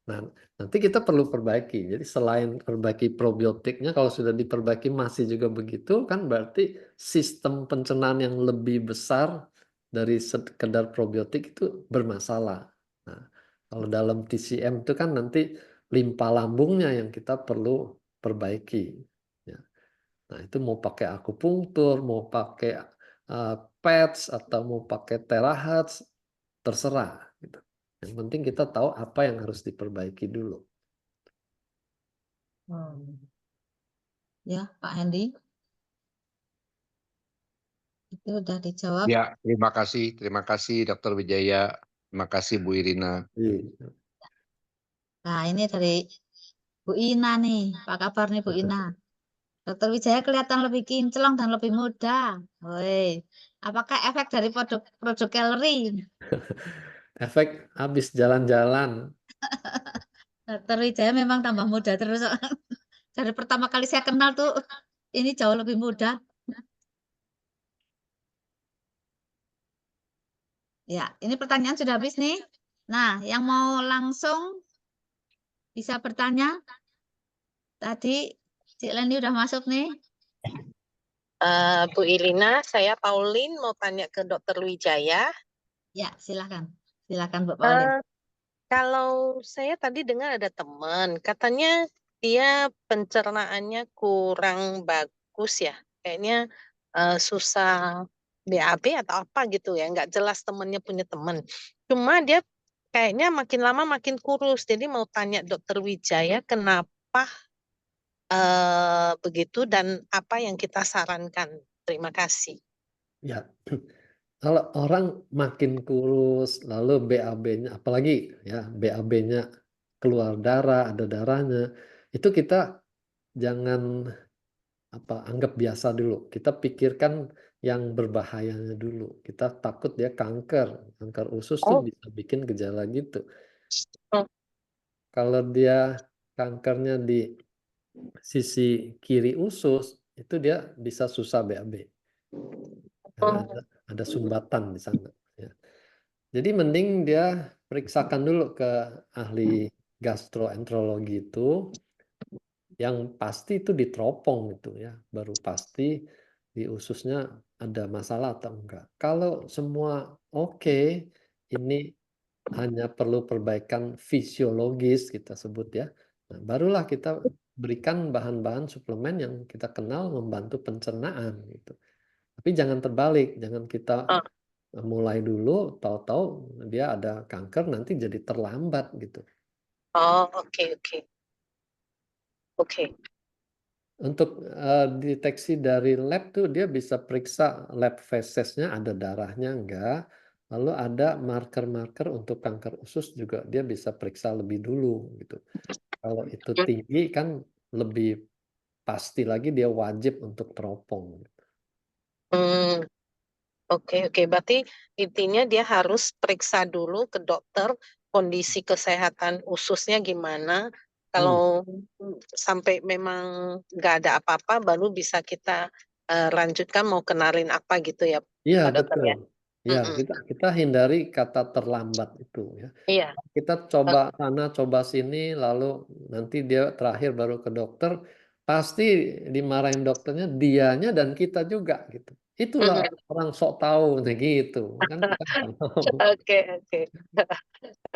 Nah, nanti kita perlu perbaiki. Jadi selain perbaiki probiotiknya, kalau sudah diperbaiki masih juga begitu, kan berarti sistem pencernaan yang lebih besar dari sekedar probiotik itu bermasalah. Nah, kalau dalam TCM itu kan nanti limpa lambungnya yang kita perlu perbaiki. Ya. Nah, itu mau pakai akupunktur, mau pakai PETS atau mau pakai terahertz, terserah. Gitu. Yang penting kita tahu apa yang harus diperbaiki dulu. Ya, Pak Hendy. Itu udah dijawab. Ya, terima kasih Dr. Wijaya, terima kasih Bu Irina. Iya. Nah, ini dari Bu Ina nih. Apa kabar nih Bu Ina? Dokter Wijaya kelihatan lebih kinclong dan lebih muda. Woi, apakah efek dari produk kalori? Efek habis jalan-jalan. Dokter Wijaya memang tambah muda terus. Dari pertama kali saya kenal tuh, ini jauh lebih muda. Ya, ini pertanyaan sudah habis nih. Nah, yang mau langsung bisa bertanya. Tadi Cik Leni udah masuk nih. Bu Irina, saya Pauline mau tanya ke Dokter Wijaya. Ya, silakan. Silakan Bu Pauline. Kalau saya tadi dengar ada teman, katanya dia pencernaannya kurang bagus ya. Kayaknya susah BAB atau apa gitu ya. Nggak jelas temannya punya teman. Cuma dia kayaknya makin lama makin kurus. Jadi mau tanya Dokter Wijaya kenapa begitu dan apa yang kita sarankan. Terima kasih. Ya, kalau orang makin kurus, lalu BAB-nya, apalagi ya BAB-nya keluar darah, ada darahnya, itu kita jangan anggap biasa dulu. Kita pikirkan yang berbahayanya dulu. Kita takut dia kanker. Kanker usus tuh Oh, bisa bikin gejala gitu. oh, Kalau dia kankernya di sisi kiri usus, itu dia bisa susah BAB. Karena oh. ada sumbatan di sana. Ya. Jadi mending dia periksakan dulu ke ahli gastroenterologi itu, yang pasti itu diteropong gitu ya, baru pasti di ususnya ada masalah atau enggak. Kalau semua oke, ini hanya perlu perbaikan fisiologis kita sebut ya. Nah, barulah kita berikan bahan-bahan suplemen yang kita kenal membantu pencernaan gitu. Tapi jangan terbalik, jangan kita Oh, mulai dulu, tahu-tahu dia ada kanker nanti jadi terlambat gitu. oh, oke, oke, oke. Untuk deteksi dari lab tuh dia bisa periksa lab fesesnya ada darahnya enggak, lalu ada marker-marker untuk kanker usus juga dia bisa periksa lebih dulu gitu. Kalau itu tinggi kan lebih pasti lagi dia wajib untuk teropong. Hmm, oke, oke. Berarti intinya dia harus periksa dulu ke dokter kondisi kesehatan ususnya gimana, Kalau sampai memang nggak ada apa-apa, baru bisa kita lanjutkan mau kenalin apa gitu ya, Iya, Pak Dokter ya. betul. Ya, Mm-mm. kita hindari kata terlambat itu ya. Iya, Kita coba sana, coba sini, lalu nanti dia terakhir baru ke dokter, pasti dimarahin dokternya, dianya dan kita juga gitu. Itulah mm-mm. orang sok tahu nih gitu. Kan kita nggak mau. Oke, oke.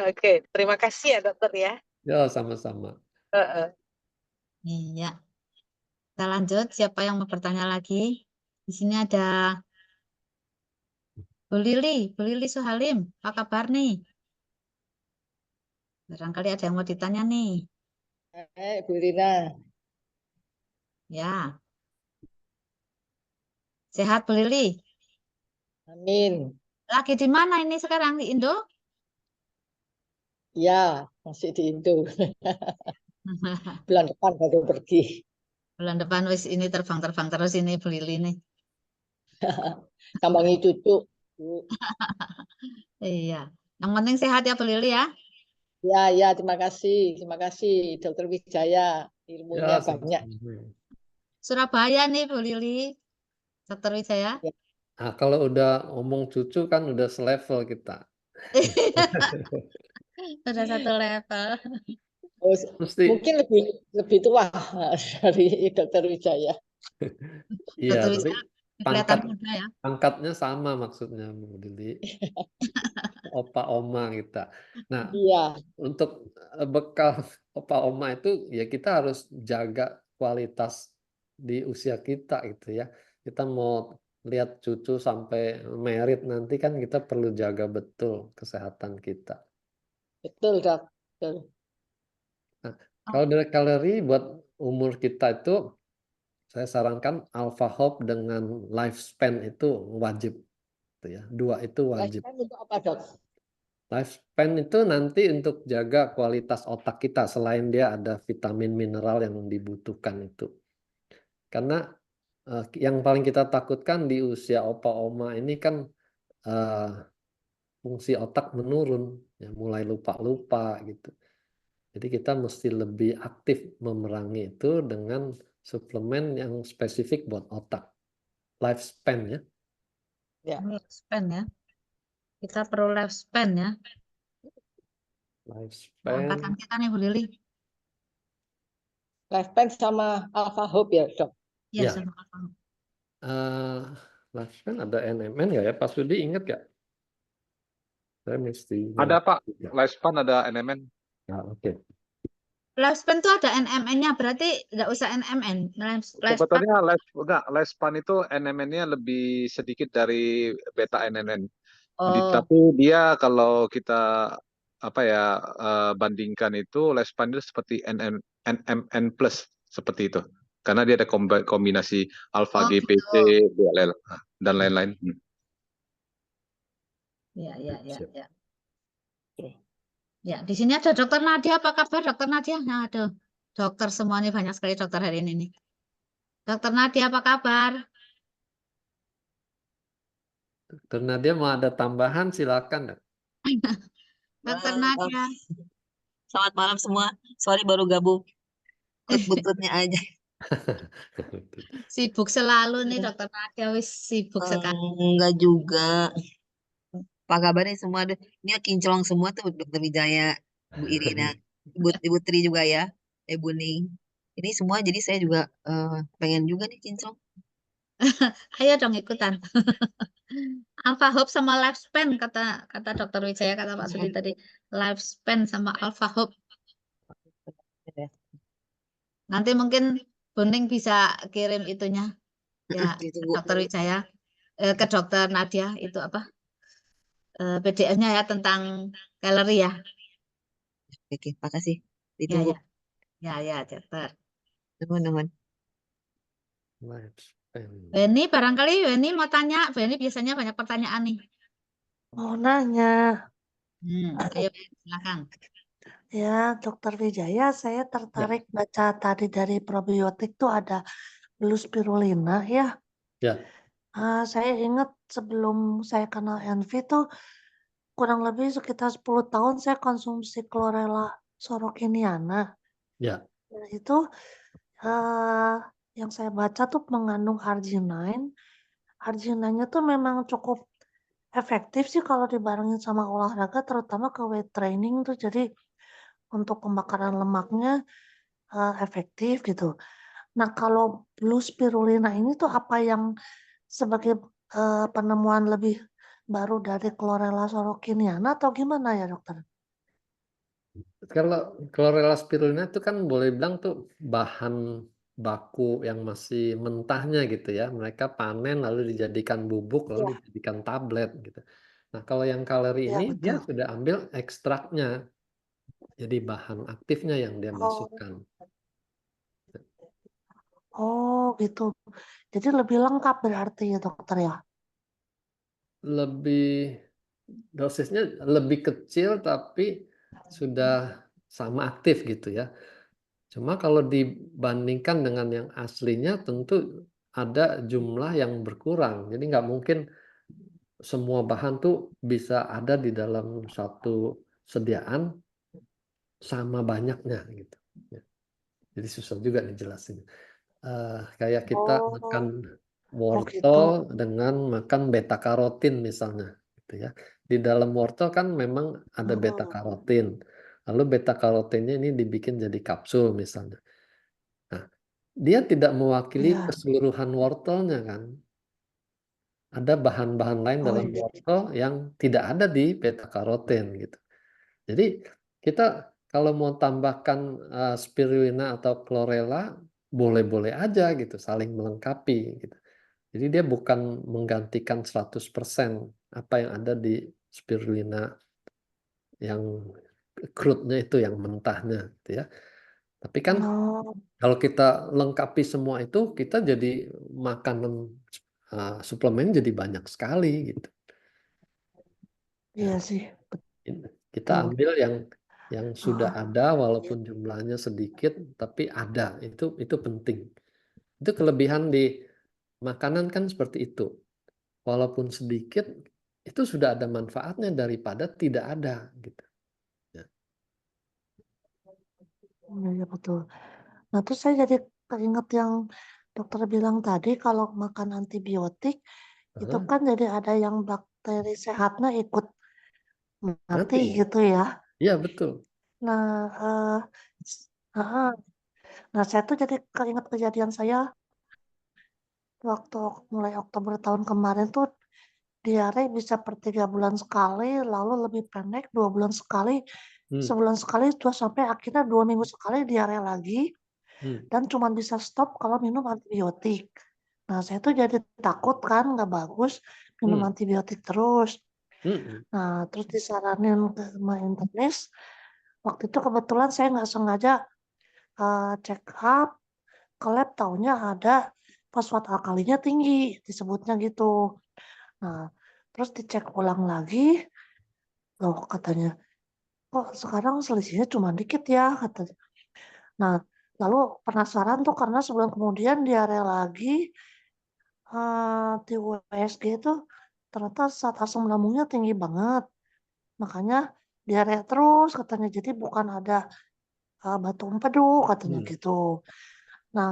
Oke, terima kasih ya dokter ya. Ya, sama-sama. Heeh. Iya. Kita lanjut. Siapa yang mau bertanya lagi? Di sini ada Bu Lili Suhalim. Apa kabar nih? Barangkali ada yang mau ditanya nih. Bu Lina, Ya. Sehat Bu Lili? amin. Lagi di mana ini sekarang? Di Indo? Ya, masih di Indo. Bulan depan baru pergi. Bulan depan wis ini terbang-terbang terus ini Bu Lili nih. Sambangi cucu. Bu. Iya. Yang penting sehat ya Bu Lili ya. Ya, ya, terima kasih. Terima kasih, Dokter Wijaya. Ya, Ilmunya banyak. sama-sama. Surabaya nih Bu Lili. Dokter Wijaya. Ya. Nah, kalau udah ngomong cucu kan udah selevel kita. Sudah satu level. Oh, Mesti, mungkin lebih tua dari Dokter Wijaya. iya, Dokter tapi Wijaya kelihatan pangkat muda ya. pangkatnya sama maksudnya Bu Lili. Opa oma kita. Nah, Iya, untuk bekal opa oma itu ya kita harus jaga kualitas di usia kita gitu ya. Kita mau lihat cucu sampai merit nanti kan kita perlu jaga betul kesehatan kita. betul, Dok. Betul. Nah, kalau dari kalori buat umur kita itu saya sarankan Alpha Hope dengan lifespan itu wajib gitu ya. Dua itu wajib. Lifespan untuk apa, Dok? Lifespan itu nanti untuk jaga kualitas otak kita selain dia ada vitamin mineral yang dibutuhkan itu. Karena yang paling kita takutkan di usia opa oma ini kan fungsi otak menurun, ya, mulai lupa-lupa gitu. Jadi kita mesti lebih aktif memerangi itu dengan suplemen yang spesifik buat otak. Lifespan ya. Ya, Lifespan ya. Kita perlu lifespan ya. Lifespan. Angkatan kita nih Bu Lili. lifespan sama Alpha Hope ya, Dok. Iya, Ya. sama Alpha Hope. Lifespan ada NMN nggak ya? Pak Sudi ingat nggak? Saya mesti. Ada Pak, Ya. lifespan ada NMN. Ya, oke. Lifespan tuh ada NMN-nya, berarti nggak usah NMN. Lifespan. Sebetulnya lifespan itu NMN-nya lebih sedikit dari beta NMN. Oh, Tapi dia kalau kita bandingkan itu lifespan itu seperti NMN plus seperti itu. Karena dia ada kombinasi alfa oh GPT, gitu. DLL dan lain-lain. Ya, ya, ya, Siap. ya. Ya, di sini ada Dokter Nadia. Apa kabar Dokter Nadia? Nah, aduh, dokter semua nih, banyak sekali dokter hari ini nih. Dokter Nadia, apa kabar? Dokter Nadia mau ada tambahan silakan. Dokter Nadia. Selamat malam semua. Sorry baru gabung. Bututnya aja. Sibuk selalu nih Dokter Nadia, wis sibuk sekali. Enggak juga. Apa kabarnya semua? Ini kinclong semua tuh Dokter Wijaya, Bu Irina, Ibu Tri juga ya, Ibu Ning. Ini semua jadi saya juga pengen juga nih kinclong. Ayo dong ikutan. Alpha Hope sama lifespan kata Dokter Wijaya, kata Pak Sudi tadi, lifespan sama Alpha Hope. Nanti mungkin Buning bisa kirim itunya ya ke Ditunggu. Dokter Wijaya, ke Dokter Nadia itu apa PDF-nya ya tentang kalori ya. Oke, makasih. Ya, Ditunggu. ya, dokter. Nuhun. Lifespan. Beni, barangkali Beni mau tanya. Beni biasanya banyak pertanyaan nih. Mau nanya, Ayo silakan. ya Dokter Wijaya, saya tertarik baca tadi dari probiotik tuh ada blue spirulina ya. Ya. Saya ingat sebelum saya kenal Envy tuh kurang lebih sekitar 10 tahun saya konsumsi chlorella sorokiniana. Ya, Nah, itu yang saya baca tuh mengandung arginine. Arginine-nya tuh memang cukup efektif sih kalau dibarengin sama olahraga, terutama ke weight training tuh. Jadi untuk pembakaran lemaknya efektif gitu. Nah, kalau blue spirulina ini tuh apa yang sebagai penemuan lebih baru dari chlorella sorokiniana atau gimana ya dokter? kalau chlorella spirulina itu kan boleh bilang tuh bahan baku yang masih mentahnya gitu ya. Mereka panen lalu dijadikan bubuk Ya, lalu dijadikan tablet gitu. Nah, kalau yang kaleri ya ini dia betul. sudah ambil ekstraknya, jadi bahan aktifnya yang dia Oh, masukkan. oh gitu. Jadi lebih lengkap berarti ya dokter ya. Lebih dosisnya lebih kecil tapi sudah sama aktif gitu ya. Cuma kalau dibandingkan dengan yang aslinya tentu ada jumlah yang berkurang. Jadi nggak mungkin semua bahan tuh bisa ada di dalam satu sediaan sama banyaknya gitu. Ya. Jadi susah juga dijelasin. Kayak kita Oh, makan oh gitu. wortel dengan makan beta karotin misalnya, gitu ya. Di dalam wortel kan memang ada beta Hmm, karotin. Lalu beta karotinnya ini dibikin jadi kapsul misalnya. Nah, dia tidak mewakili iya. keseluruhan wortelnya kan. Ada bahan-bahan lain Oh dalam iya. wortel yang tidak ada di beta karotin gitu. Jadi kita kalau mau tambahkan spirulina atau chlorella boleh-boleh aja gitu, saling melengkapi gitu. Jadi dia bukan menggantikan 100% apa yang ada di spirulina yang crude-nya itu yang mentahnya gitu ya. Tapi kan Oh, kalau kita lengkapi semua itu kita jadi makanan suplemen jadi banyak sekali gitu. iya Ya, sih, kita betul. ambil yang sudah Ah, ada iya. walaupun jumlahnya sedikit tapi ada itu penting. Itu kelebihan di makanan kan seperti itu. Walaupun sedikit itu sudah ada manfaatnya daripada tidak ada gitu. Ya. Iya, iya, betul. Nah, terus saya jadi keinget yang dokter bilang tadi kalau makan antibiotik itu Hah? kan jadi ada yang bakteri sehatnya ikut mati Nanti, gitu ya. iya betul. Nah, s- ah, nah saya tuh jadi keinget kejadian saya waktu mulai Oktober tahun kemarin tuh diare bisa per 3 bulan sekali, lalu lebih pendek 2 bulan sekali, Hmm, sebulan sekali, terus sampai akhirnya 2 minggu sekali diare lagi. hmm, Dan cuma bisa stop kalau minum antibiotik. Nah, saya tuh jadi takut kan, nggak bagus minum hmm, antibiotik terus. hmm, Nah, terus disaranin ke sama internis. Waktu itu kebetulan saya nggak sengaja check up ke lab, taunya ada fosfat alkalinya tinggi, disebutnya gitu. Nah, terus dicek ulang lagi, loh katanya, kok sekarang selisihnya cuma dikit ya, katanya. Nah, lalu penasaran tuh karena sebulan kemudian diare lagi, di USG itu ternyata zat asam lambungnya tinggi banget, makanya diare terus katanya, jadi bukan ada, batu empedu katanya hmm, gitu. Nah,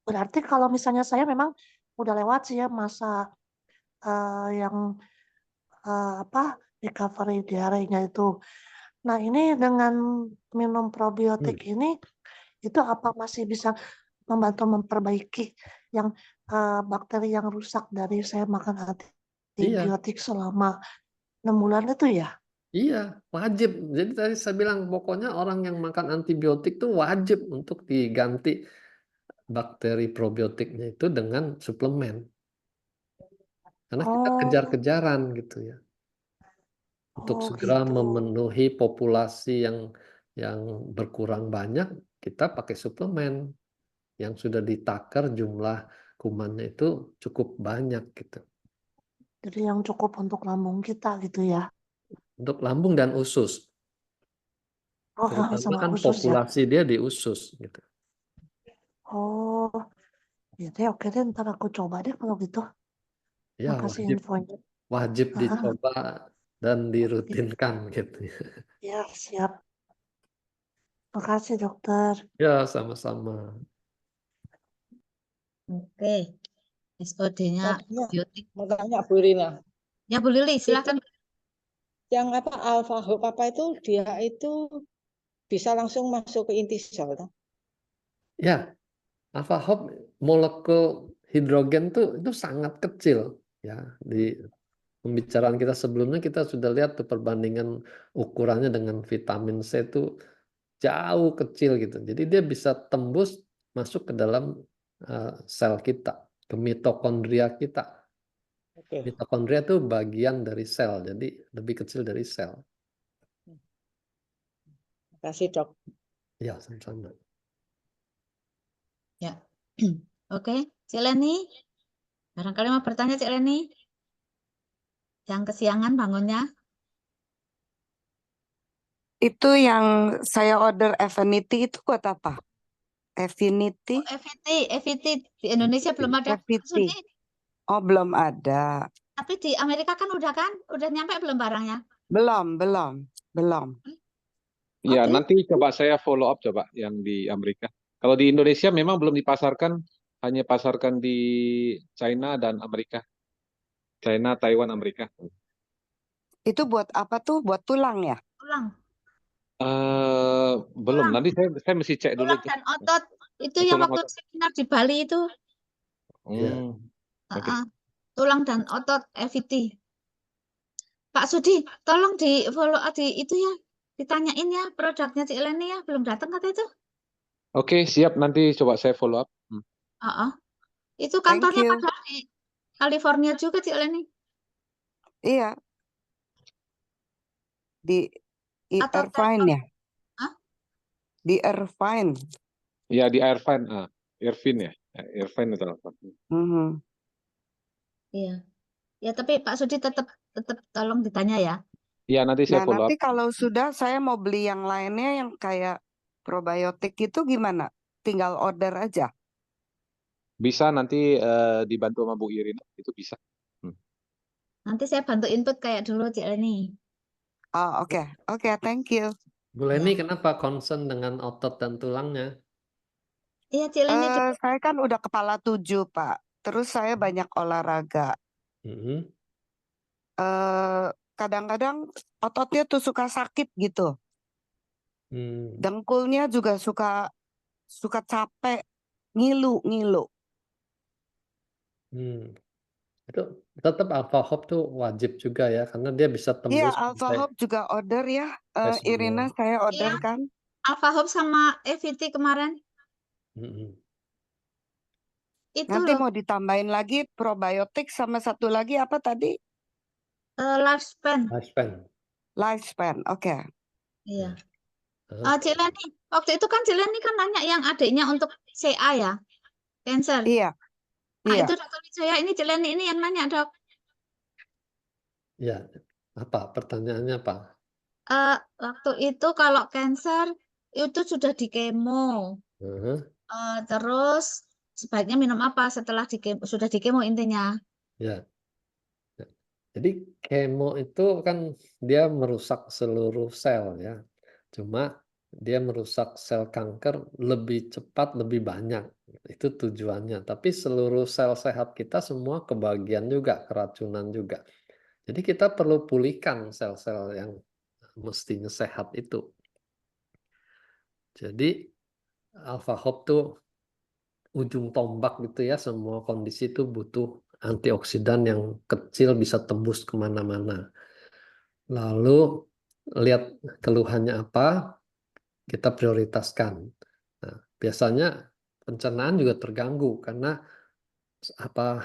berarti kalau misalnya saya memang udah lewat sih ya masa, yang, apa, recovery diarenya itu. Nah, ini dengan minum probiotik hmm. ini, itu apa masih bisa membantu memperbaiki yang, bakteri yang rusak dari saya makan Iya, antibiotik selama 6 bulan itu ya? iya, wajib. Jadi tadi saya bilang pokoknya orang yang makan antibiotik tuh wajib untuk diganti bakteri probiotiknya itu dengan suplemen. Karena kita Oh, kejar-kejaran gitu ya. Untuk oh segera gitu. memenuhi populasi yang berkurang banyak, kita pakai suplemen yang sudah ditakar jumlah kumannya itu cukup banyak gitu. Jadi yang cukup untuk lambung kita gitu ya? Untuk lambung dan usus, Oh, terutama sama kan usus ya? populasi dia di usus gitu. Oh, ya deh, oke deh, ntar aku coba deh kalau gitu. Ya Makasih wajib infonya. wajib Ah, dicoba dan iya, dirutinkan gitu. ya, siap. Makasih dokter. Ya, sama-sama. Oke, SOD-nya Tadinya probiotik. mau tanya Bu Irina, Ya Bu Lili, itu silakan. yang apa alfa hub apa itu dia itu bisa langsung masuk ke inti sel, toh? Ya, alpha hop molekul hidrogen tuh itu sangat kecil ya. Di pembicaraan kita sebelumnya kita sudah lihat tuh perbandingan ukurannya dengan vitamin C itu jauh kecil gitu. Jadi dia bisa tembus masuk ke dalam sel kita, ke mitokondria kita. Oke, Mitokondria itu bagian dari sel, jadi lebih kecil dari sel. makasih dok. Ya, sama-sama. Ya. Oke, Cik Leni. Barangkali mau bertanya Cik Leni. Yang kesiangan bangunnya. Itu yang saya order Affinity itu buat apa? Affinity? EVT di Indonesia belum ada. Pak FVT. Sudi, Oh, belum ada. tapi di Amerika kan? Udah nyampe belum barangnya? Belum. Ya, Oke. nanti coba saya follow up coba yang di Amerika. Kalau di Indonesia memang belum dipasarkan, hanya pasarkan di China dan Amerika. China, Taiwan, Amerika. Itu buat apa tuh? Buat tulang ya? Tulang, Belum. Tulang. Nanti saya mesti cek dulu tulang itu. dan otot. Itu yang Tulang waktu otot. seminar di Bali itu. Ya. Oke. Tulang dan otot EVT. Pak Sudi, tolong di follow di itu ya. Ditanyain ya produknya Cik Leni ya. Belum datang kata itu. Oke, siap. Nanti coba saya follow up. Itu Thank kantornya you. padahal di California juga Cik Leni. Iya. Di Atau Irvine ya? Hah? Di Irvine. Ya, di Irvine. Irvine ya. Irvine itu apa? Mhm. Iya. Ya tapi Pak Sudi tetap tolong ditanya ya. Ya, nanti saya Nah, follow nanti up. kalau sudah saya mau beli yang lainnya yang kayak probiotik itu gimana? Tinggal order aja. Bisa nanti dibantu sama Bu Irin. Itu bisa. Nanti saya bantu input kayak dulu Cik Leni. Oh, oke. Oke, thank you. Bu Leni kenapa concern dengan otot dan tulangnya? Iya Cik Leni dulu. Saya kan udah kepala 7, Pak. Terus saya banyak olahraga. Mhm. Kadang-kadang ototnya tuh suka sakit gitu. Hmm. Dengkulnya juga suka capek, ngilu. Itu tetap alpha hop tuh wajib juga ya, karena dia bisa Iya, tembus Alpha sampai Hop juga order ya. semua. Irina saya order Iya. kan. Alpha Hub sama EVT kemarin. Mhm. Itu Nanti loh mau ditambahin lagi probiotik sama satu lagi apa tadi? lifespan. Lifespan. Oke. Iya. Oke. Cik Leni, waktu itu kan Cik Leni kan nanya yang adiknya untuk CA ya, cancer. Iya. Nah Iya. itu Dokter Wijaya ini Cik Leni ini yang nanya dok. Ya, apa pertanyaannya apa? Waktu itu kalau cancer itu sudah di kemo, Mhm. terus sebaiknya minum apa setelah sudah di kemo intinya? Ya. Jadi kemo itu kan dia merusak seluruh sel ya. Cuma dia merusak sel kanker lebih cepat, lebih banyak. Itu tujuannya. Tapi seluruh sel sehat kita semua kebagian juga, keracunan juga. Jadi kita perlu pulihkan sel-sel yang mestinya sehat itu. Jadi alpha hop tuh ujung tombak gitu ya, semua kondisi itu butuh antioksidan yang kecil bisa tembus kemana-mana. Lalu lihat keluhannya apa, kita prioritaskan. Nah, biasanya pencernaan juga terganggu karena apa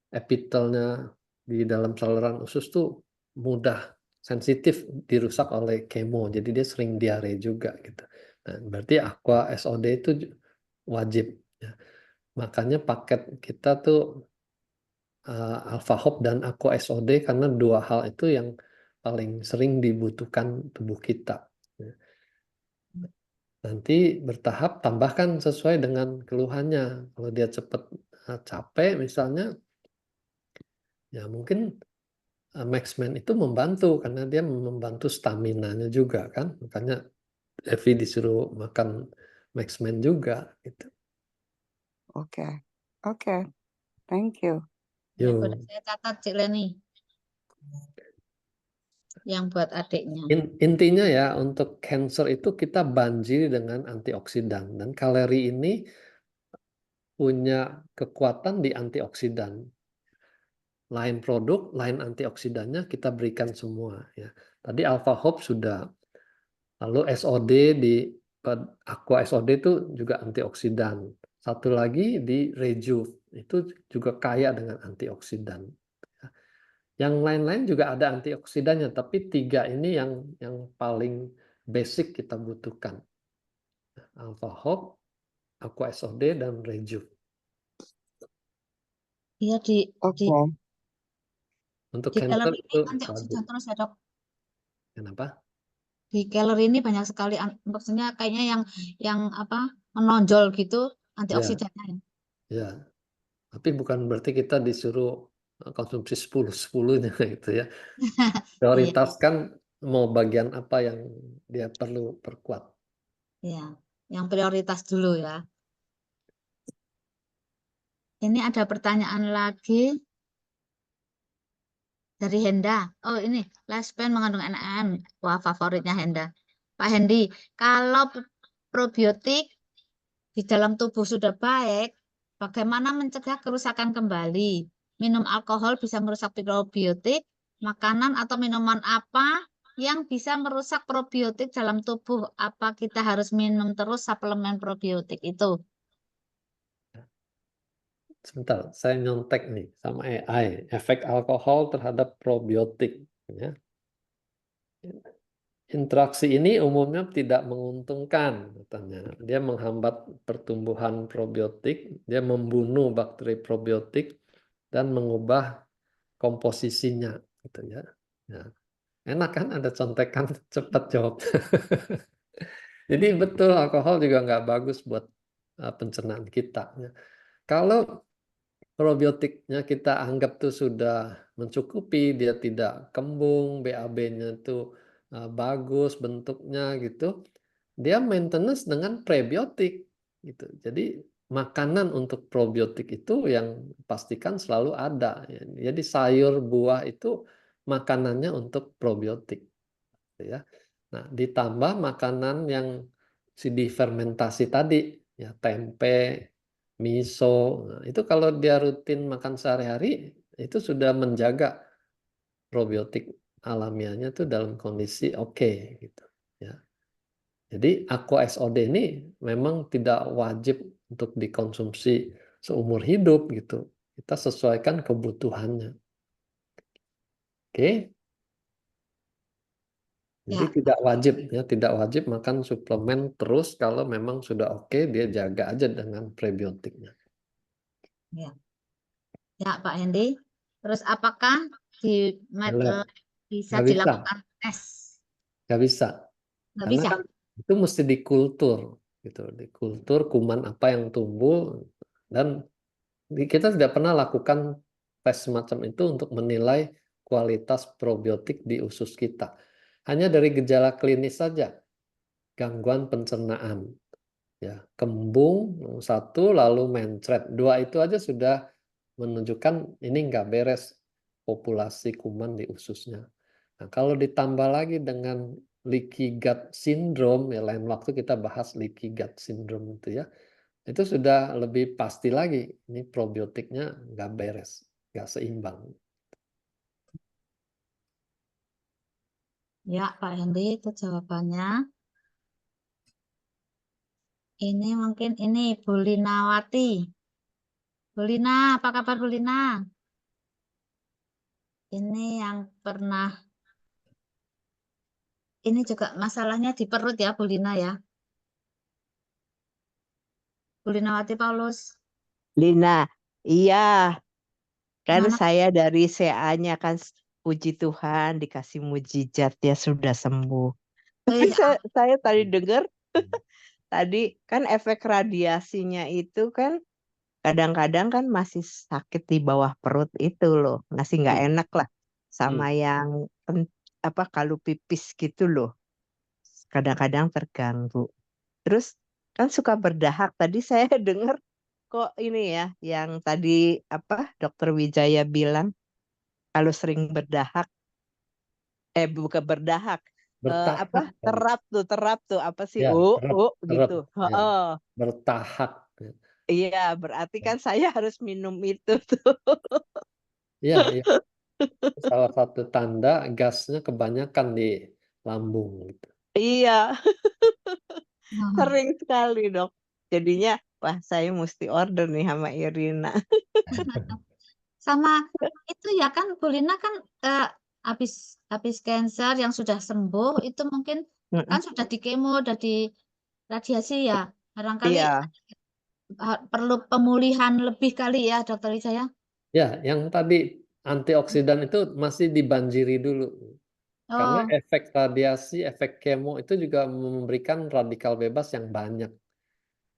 epitelnya di dalam saluran usus tuh mudah sensitif dirusak oleh kemo, jadi dia sering diare juga gitu. Nah, berarti aqua SOD itu wajib. Ya. Makanya paket kita tuh alpha hop dan aqua SOD karena dua hal itu yang paling sering dibutuhkan tubuh kita. Ya. Nanti bertahap tambahkan sesuai dengan keluhannya. Kalau dia cepat capek misalnya, ya mungkin Maxman itu membantu karena dia membantu staminanya juga kan. Makanya Evi disuruh makan Maxman juga gitu. Oke. Oke. Thank you. Ya, boleh Yuk. saya catat Cik Leni yang buat adiknya. Intinya ya untuk cancer itu kita banjiri dengan antioksidan, dan kalori ini punya kekuatan di antioksidan. Lain produk, lain antioksidannya kita berikan semua ya. Tadi Alpha Hope sudah, lalu SOD di Aqua SOD itu juga antioksidan. Satu lagi di Rejuve itu juga kaya dengan antioksidan. Yang lain-lain juga ada antioksidannya, tapi 3 ini yang paling basic kita butuhkan. Alpha Hope, Aqua SOD, dan Rejuve. Iya Oke. Untuk di cancer kalori ini itu antioksidan wajib. terus ya dok. Kenapa? Di kalori ini banyak sekali maksudnya kayaknya yang apa menonjol gitu Ya, antioksidannya ya. ya. Tapi bukan berarti kita disuruh konsumsi 10-10-nya gitu ya. Iya. Prioritaskan mau bagian apa yang dia perlu perkuat. Iya, yang prioritas dulu ya. Ini ada pertanyaan lagi dari Henda. Oh ini, Lespen mengandung NAN. Wah, favoritnya Henda. Pak Hendi, kalau probiotik di dalam tubuh sudah baik, bagaimana mencegah kerusakan kembali? Minum alkohol bisa merusak probiotik, makanan atau minuman apa yang bisa merusak probiotik dalam tubuh? Apa kita harus minum terus suplemen probiotik itu? Sebentar, saya nyontek nih sama AI. Efek alkohol terhadap probiotik. Ya. Interaksi ini umumnya tidak menguntungkan, katanya. Dia menghambat pertumbuhan probiotik, dia membunuh bakteri probiotik, dan mengubah komposisinya. Gitu ya. Ya. Enak kan ada contekan, cepat jawab. Jadi betul, alkohol juga nggak bagus buat pencernaan kita. Ya. Kalau probiotiknya kita anggap tuh sudah mencukupi, dia tidak kembung, BAB-nya tuh bagus bentuknya gitu, dia maintenance dengan prebiotik gitu. Jadi makanan untuk probiotik itu yang pastikan selalu ada. Ya. Jadi sayur, buah itu makanannya untuk probiotik, ya. Nah, ditambah makanan yang difermentasi tadi, ya tempe, miso. Nah, itu kalau dia rutin makan sehari-hari, itu sudah menjaga probiotik alamiahnya tuh dalam kondisi oke, gitu. Ya. Jadi Aqua SOD ini memang tidak wajib untuk dikonsumsi seumur hidup gitu. Kita sesuaikan kebutuhannya. Oke. Jadi Ya, tidak wajib ya, tidak wajib makan suplemen terus, kalau memang sudah oke, dia jaga aja dengan prebiotiknya. ya, ya Pak Hendi. Terus apakah di Boleh. bisa Nggak bisa, dilakukan tes? nggak bisa. Nggak Karena bisa. kan itu mesti dikultur, gitu. Dikultur kuman apa yang tumbuh, dan kita tidak pernah lakukan tes semacam itu untuk menilai kualitas probiotik di usus kita. Hanya dari gejala klinis saja, gangguan pencernaan. Ya, kembung 1, lalu mencret 2, itu aja sudah menunjukkan ini nggak beres populasi kuman di ususnya. Nah, kalau ditambah lagi dengan leaky gut syndrome, ya lain waktu kita bahas leaky gut syndrome itu ya, itu sudah lebih pasti lagi ini probiotiknya nggak beres, nggak seimbang. Ya Pak Hendi, itu jawabannya. Ini mungkin ini Bu Linawati. Bu Lina, apa kabar Bu Lina? Ini yang pernah, ini juga masalahnya di perut ya Bu Lina ya. Bu Linawati Paulus. Lina, iya, kan Gimana? saya dari CA-nya kan puji Tuhan dikasih mujizat ya sudah sembuh. Tapi saya tadi dengar tadi kan efek radiasinya itu kan kadang-kadang kan masih sakit di bawah perut itu loh, masih nggak enak lah sama yang apa kalau pipis gitu loh. kadang-kadang terganggu. Terus kan suka berdahak. Tadi saya dengar kok ini ya, yang tadi apa Dokter Wijaya bilang kalau sering berdahak, bukan berdahak, apa Bertahap tadi. terap tuh apa sih? Ya, Oh, terap, oh terap. gitu. Ya, Heeh. bertahap. Ya. Iya, berarti kan saya harus minum itu tuh. Iya, iya. Salah satu tanda gasnya kebanyakan di lambung gitu. Iya, Nah, sering sekali dok. Jadinya, wah saya mesti order nih sama Irina. sama itu ya kan Bu Lina kan habis cancer yang sudah sembuh itu mungkin kan sudah di kemo, sudah di radiasi ya. Barangkali Iya, perlu pemulihan lebih kali ya, Dokter Wijaya. Ya, yang tadi antioksidan itu masih dibanjiri dulu. Karena Oh, efek radiasi, efek kemo itu juga memberikan radikal bebas yang banyak.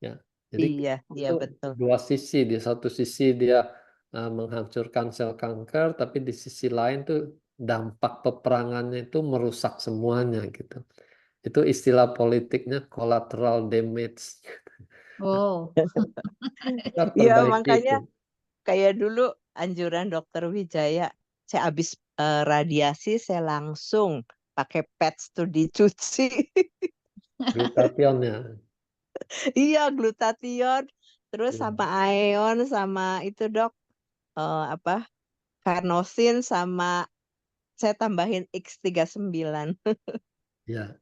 Ya, jadi iya itu betul. dua sisi. Di satu sisi dia menghancurkan sel kanker, tapi di sisi lain tuh dampak peperangannya itu merusak semuanya gitu. Itu istilah politiknya collateral damage. oh. Kita harus Iya perbaiki makanya itu. kayak dulu anjuran Dokter Wijaya, saya habis radiasi saya langsung pakai pads tuh dicuci. Glutathionnya. Iya, glutathione, terus Ya. sama aeon, sama itu dok, apa, carnosin, sama saya tambahin X39. Ya,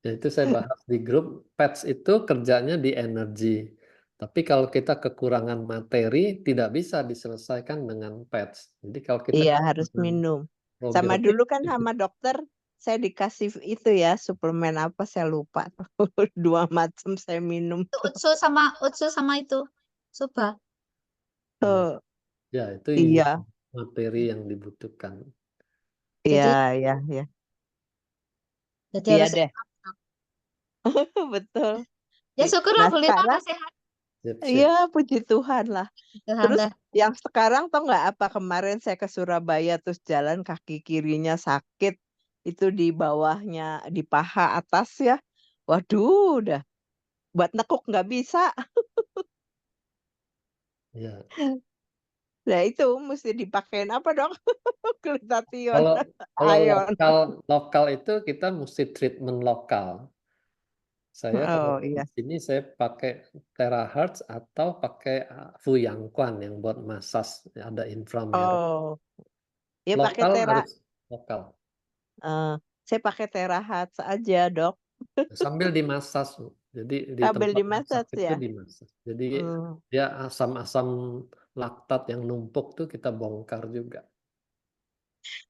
ya itu saya bahas di grup. PETS itu kerjanya di energi. Tapi kalau kita kekurangan materi, tidak bisa diselesaikan dengan PETS. Jadi kalau kita Iya, harus kekurangan minum. Sama probiotik, dulu kan sama dokter, saya dikasih itu ya, suplemen apa saya lupa. 2 macam saya minum. Utsu sama itu. Suba. Oh, ya itu iya, materi yang dibutuhkan. iya, Jadi iya, iya. jadi Iya harus deh, sehat. betul. Ya syukurlah Nah, Bu Lina sekarang, udah sehat. Sip, sip. iya puji Tuhan lah. Tuhan Terus dah. yang sekarang tau nggak apa kemarin saya ke Surabaya terus jalan kaki kirinya sakit itu di bawahnya di paha atas ya. Waduh, udah buat nekuk nggak bisa. Ya. Nah itu mesti dipakein apa dong? Glutathione, Kalau ion. lokal itu kita mesti treatment lokal. Saya kalau Oh di iya. sini saya pakai terahertz atau pakai Fuyangquan yang buat massage, ada inframerah. Oh, ya pakai Lokal tera. harus lokal. Saya pakai terahat aja dok. Sambil dimasas, jadi di Kabel tempat di yang massage sakit itu ya. dimasas. Jadi Hmm. dia asam-asam laktat yang numpuk tuh kita bongkar juga.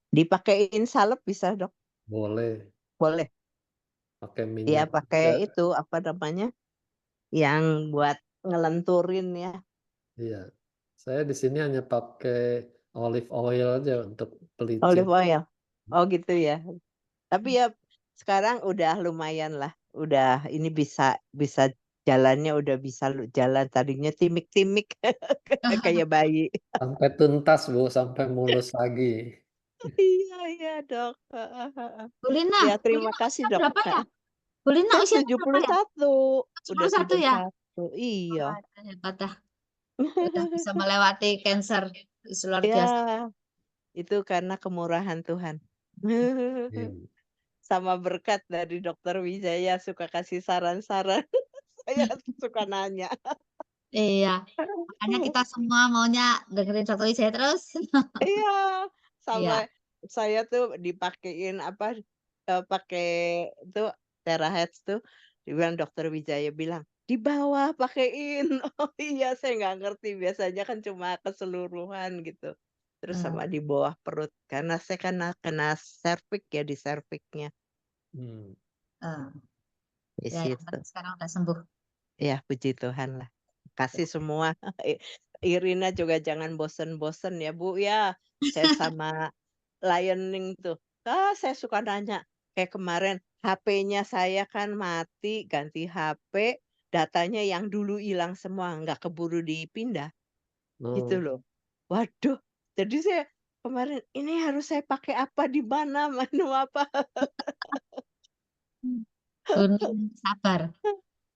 Dipakein salep bisa dok. Boleh Boleh. pakai Ya minyak pakai juga. itu apa namanya? Yang buat ngelenturin ya. Iya. Saya di sini hanya pakai olive oil aja untuk pelicin. Olive oil. Oh gitu ya. Tapi ya sekarang udah lumayan lah. Udah ini bisa bisa jalannya udah bisa jalan tadinya timik-timik kayak bayi. Sampai tuntas, Bu, sampai mulus lagi. Iya iya dok. Bu Lina, Ya Bu terima Lina kasih usia dok. berapa ya? Bu Lina Saya usianya berapa ya? 71. Udah 71 ya? 71. Iya. Wah, hebat dah. Udah bisa melewati cancer. Luar biasa. Ya, itu karena kemurahan Tuhan. Hmm. Sama berkat dari Dokter Wijaya suka kasih saran-saran. Saya suka nanya. Iya. Makanya kita semua maunya dengerin Dokter Wijaya terus. Iya, Iya. sampai saya tuh dipakein apa pakai itu terahertz tuh dibilang Dokter Wijaya bilang di bawah pakein. Oh iya, saya nggak ngerti biasanya kan cuma keseluruhan gitu. Terus sama Eh, di bawah perut karena saya kena serviks ya di serviknya Hmm. eh. di Ya, yang situ. penting sekarang udah sembuh. Ya, puji Tuhan lah. Kasih semua. Irina juga jangan bosen-bosen ya, Bu ya. Saya sama Lioning tuh. Saya suka nanya. Kayak kemarin HP-nya saya kan mati, ganti HP, datanya yang dulu hilang semua, nggak keburu dipindah. Gitu Oh, loh. Waduh. Jadi saya kemarin ini harus saya pakai apa di mana, menu apa. Gunung sabar.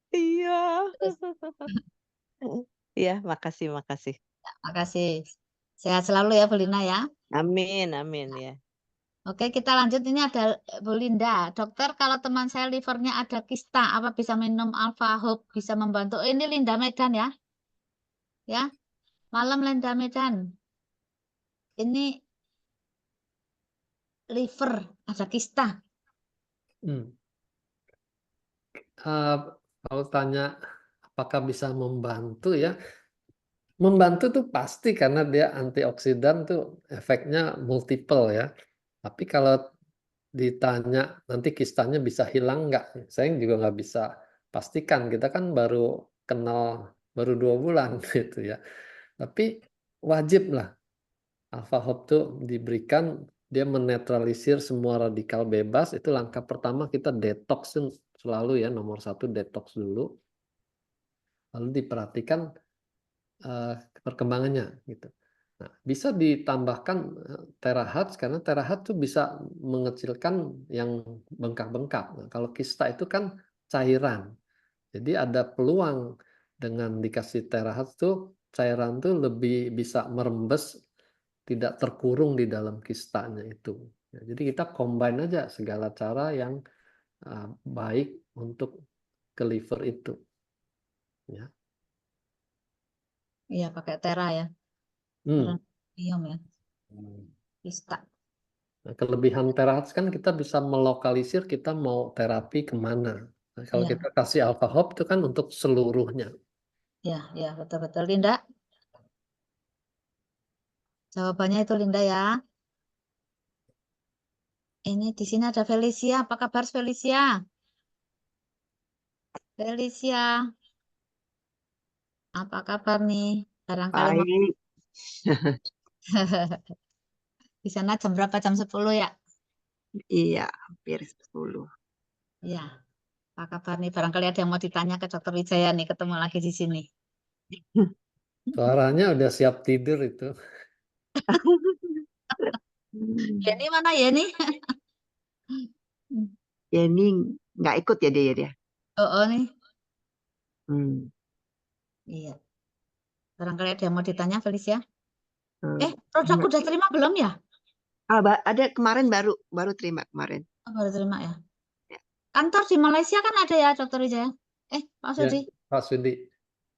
Iya. Terus, Iya, makasih, makasih. makasih. Sehat selalu ya, Bu Lina ya. Amin, amin ya. Oke, kita lanjut. Ini ada Bu Linda. Dokter, kalau teman saya livernya ada kista, apa bisa minum Alpha Hope? Bisa membantu? Ini Linda Medan ya. Ya, malam Linda Medan. Ini liver, ada kista. Hmm. Kalau tanya apakah bisa membantu ya, membantu tuh pasti karena dia antioksidan tuh efeknya multiple ya. Tapi kalau ditanya nanti kistanya bisa hilang nggak, saya juga nggak bisa pastikan. Kita kan baru kenal baru 2 bulan gitu ya. Tapi wajib lah Alpha Hope tuh diberikan, dia menetralisir semua radikal bebas. Itu langkah pertama, kita detox selalu ya, nomor 1 detox dulu. Lalu diperhatikan perkembangannya gitu. Nah, bisa ditambahkan terahertz karena terahertz tuh bisa mengecilkan yang bengkak-bengkak. Nah, kalau kista itu kan cairan. Jadi ada peluang dengan dikasih terahertz tuh cairan tuh lebih bisa merembes, tidak terkurung di dalam kistanya itu. Ya, jadi kita combine aja segala cara yang baik untuk ke liver itu. Ya. Iya, pakai tera ya. Iom ya. Kista. Nah, kelebihan terahertz kan kita bisa melokalisir kita mau terapi kemana. Nah, kalau Iya. kita kasih Alpha Hope itu kan untuk seluruhnya. Ya, ya, betul-betul Linda. Jawabannya itu Linda ya. Ini di sini ada Felicia. Apa kabar Felicia? Felicia. Apa kabar nih? Barangkali mau Baik. di sana jam berapa? Jam 10 ya? Iya, hampir 10. Iya. Apa kabar nih? Barangkali ada yang mau ditanya ke Dokter Wijaya nih, ketemu lagi di sini. Suaranya udah siap tidur itu. Yeni mana Yeni? Yeni nggak ikut ya dia? Oh, nih. Iya. Barangkali ada yang mau ditanya Felicia. Produk Enggak. udah terima belum ya? Ada kemarin baru terima kemarin. Oh, baru terima ya. Kantor di Malaysia kan ada ya Dokter Wijaya? Pak Ya, Sudi. Pak Sudi.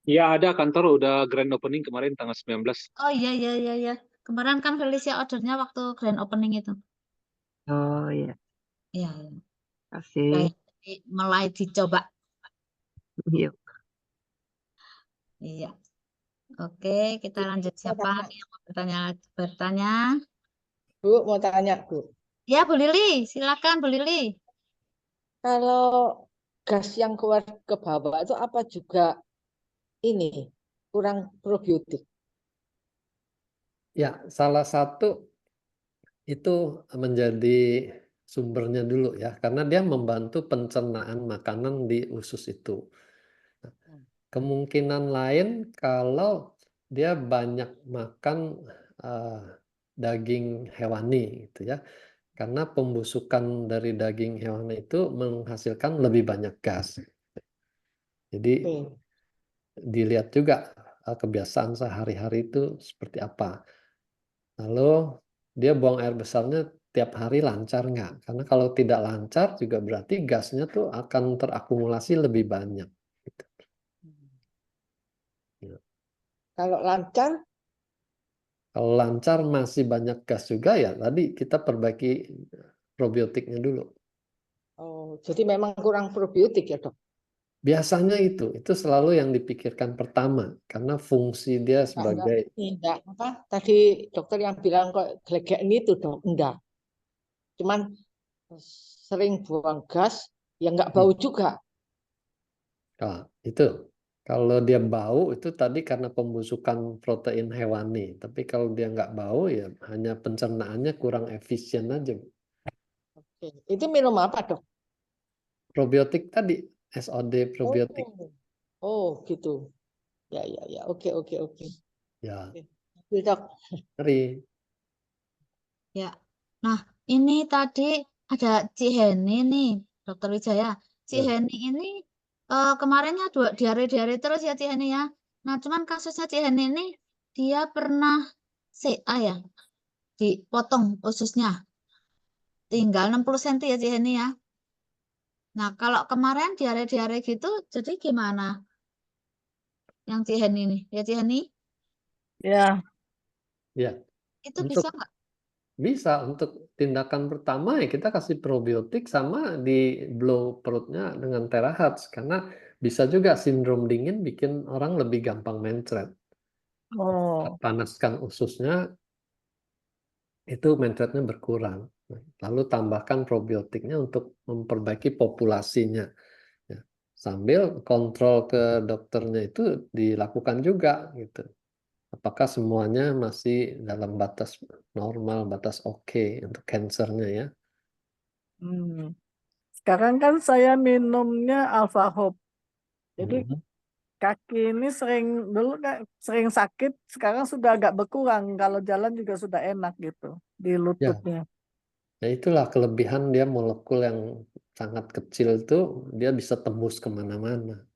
Iya ada kantor udah grand opening kemarin tanggal 19. Oh iya. Kemarin kan Felicia ordernya waktu grand opening itu. Oh iya. Iya. Kasih. Mulai dicoba. Yuk. Iya. Oke, kita lanjut. Siapa lagi yang mau bertanya? Bu, mau tanya, Bu. Ya, Bu Lili. Silakan, Bu Lili. Kalau gas yang keluar ke bawah itu apa juga ini kurang probiotik? Ya, salah satu itu menjadi sumbernya dulu ya, karena dia membantu pencernaan makanan di usus itu. Nah, kemungkinan lain kalau dia banyak makan daging hewani gitu ya, karena pembusukan dari daging hewani itu menghasilkan lebih banyak gas. Jadi dilihat juga kebiasaan sehari-hari itu seperti apa. Lalu dia buang air besarnya tiap hari lancar nggak? Karena kalau tidak lancar juga berarti gasnya tuh akan terakumulasi lebih banyak. Gitu. Ya. Kalau lancar? Kalau lancar masih banyak gas juga ya tadi kita perbaiki probiotiknya dulu. Oh, jadi memang kurang probiotik ya, Dok? Biasanya itu selalu yang dipikirkan pertama karena fungsi dia sebagai Enggak apa tadi dokter yang bilang kok gelegean itu, Dok? Enggak. Cuman sering buang gas ya nggak bau juga. itu kalau dia bau itu tadi karena pembusukan protein hewani. Tapi kalau dia nggak bau ya hanya pencernaannya kurang efisien aja. Oke. Itu minum apa, Dok? Probiotik tadi, SOD probiotik. Oh, gitu. Ya. Oke. Ya. Dok. Mari. Ya. Nah, ini tadi ada Ciheni nih, Dokter Wijaya. Ci Heni ini kemarinnya diare-diare terus ya Ci Heni ya. Nah, cuman kasusnya Ci Heni ini dia pernah CA ya, dipotong ususnya. Tinggal 60 cm ya Ci Heni ya. Nah, kalau kemarin diare-diare gitu, jadi gimana? Yang Ci Heni ini, ya Ci Heni, Ya, Ya, itu untuk bisa nggak? bisa untuk tindakan pertama ya kita kasih probiotik sama di blow perutnya dengan terahertz karena bisa juga sindrom dingin bikin orang lebih gampang mencret. oh, Panaskan ususnya itu mencretnya berkurang. Lalu tambahkan probiotiknya untuk memperbaiki populasinya. Ya. Sambil kontrol ke dokternya itu dilakukan juga gitu. Apakah semuanya masih dalam batas normal, batas oke untuk kansernya ya? hmm. Sekarang kan saya minumnya Alpha Hope. Jadi Mhm. kaki ini dulu sering sakit, sekarang sudah agak berkurang. Kalau jalan juga sudah enak gitu di Ya, lututnya. ya itulah kelebihan dia molekul yang sangat kecil itu dia bisa tembus kemana-mana.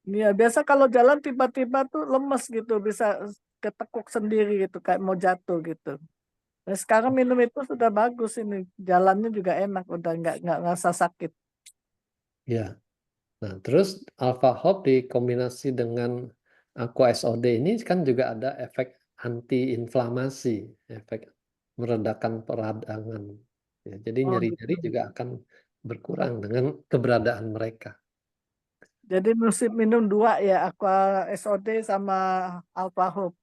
Iya, biasa kalau jalan tiba-tiba tuh lemes gitu, bisa ketekuk sendiri gitu, kayak mau jatuh gitu. Nah, sekarang minum itu sudah bagus ini, jalannya juga enak, udah nggak ngerasa sakit. Ya, nah terus Alpha Hop dikombinasi dengan Aqua SOD ini kan juga ada efek anti-inflamasi, efek meredakan peradangan. Ya, jadi Oh nyeri-nyeri gitu. juga akan berkurang dengan keberadaan mereka. Jadi mesti minum dua ya, Aqua SOD sama Alpha Hope.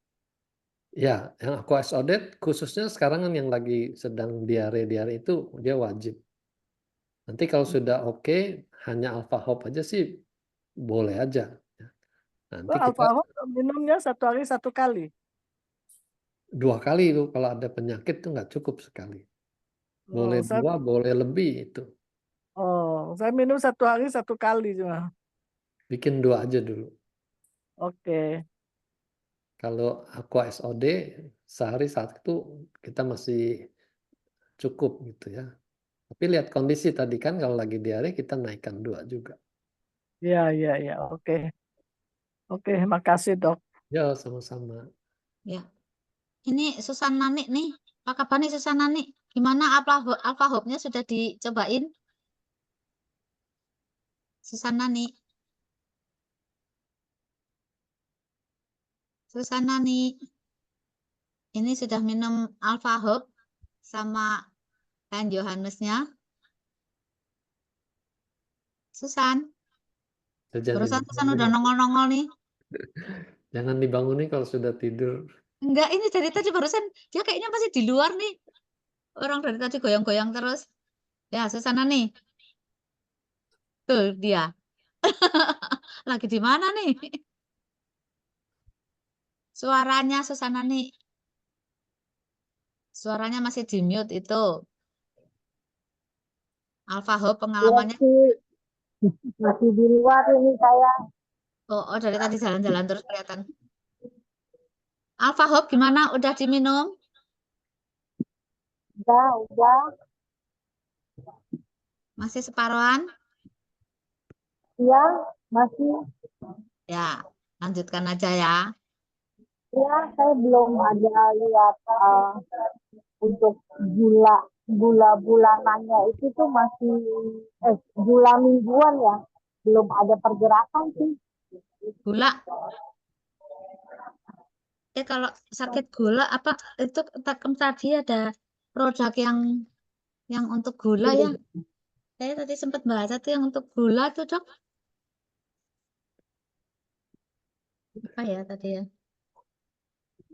Ya, yang Aqua SOD khususnya sekarang kan yang lagi sedang diare-diare itu dia wajib. Nanti kalau sudah oke, hanya Alpha Hop aja sih boleh aja. Ya. Nanti Oh, kita Alpha Hope minumnya 1 hari 1 kali. 2 kali itu kalau ada penyakit tuh nggak cukup sekali. Boleh Oh, 2, boleh lebih itu. saya minum 1 hari 1 kali cuma. Bikin 2 aja dulu. Oke. Kalau Aqua SOD sehari itu kita masih cukup gitu ya. Tapi lihat kondisi tadi kan kalau lagi diare kita naikkan 2 juga. Ya, ya, ya. Oke. Oke, makasih dok. Ya, sama-sama. Ya. Ini Susan Nani nih. Apa kabar nih Susan Nani? Gimana Alpha Hope-nya sudah dicobain? Susan Nani. Susan Nani. Ini sudah minum Alpha Hope sama Kan Johannesnya. Susan. Jangan Barusan Susan udah dibangunin. nongol-nongol nih. Jangan dibangunin kalau sudah tidur. Enggak, ini dari tadi barusan dia kayaknya masih di luar nih. Orang dari tadi goyang-goyang terus. Ya, Susana nih. Tuh dia. Lagi di mana nih? Suaranya Susana nih. Suaranya masih di mute itu. Alpha Hope pengalamannya. Masih di luar ini saya. Oh, dari tadi jalan-jalan terus kelihatan. Alpha Hope gimana? Udah diminum? Udah. Masih separuhan? Iya, masih. Ya, lanjutkan aja ya. Ya, saya belum ada lihat untuk gula bulanannya itu tuh masih gula mingguan ya, belum ada pergerakan sih. Gula. Kalau sakit gula apa itu tadi ada produk yang untuk gula ya? Saya tadi sempat baca tuh yang untuk gula tuh dok. Apa ya tadi ya?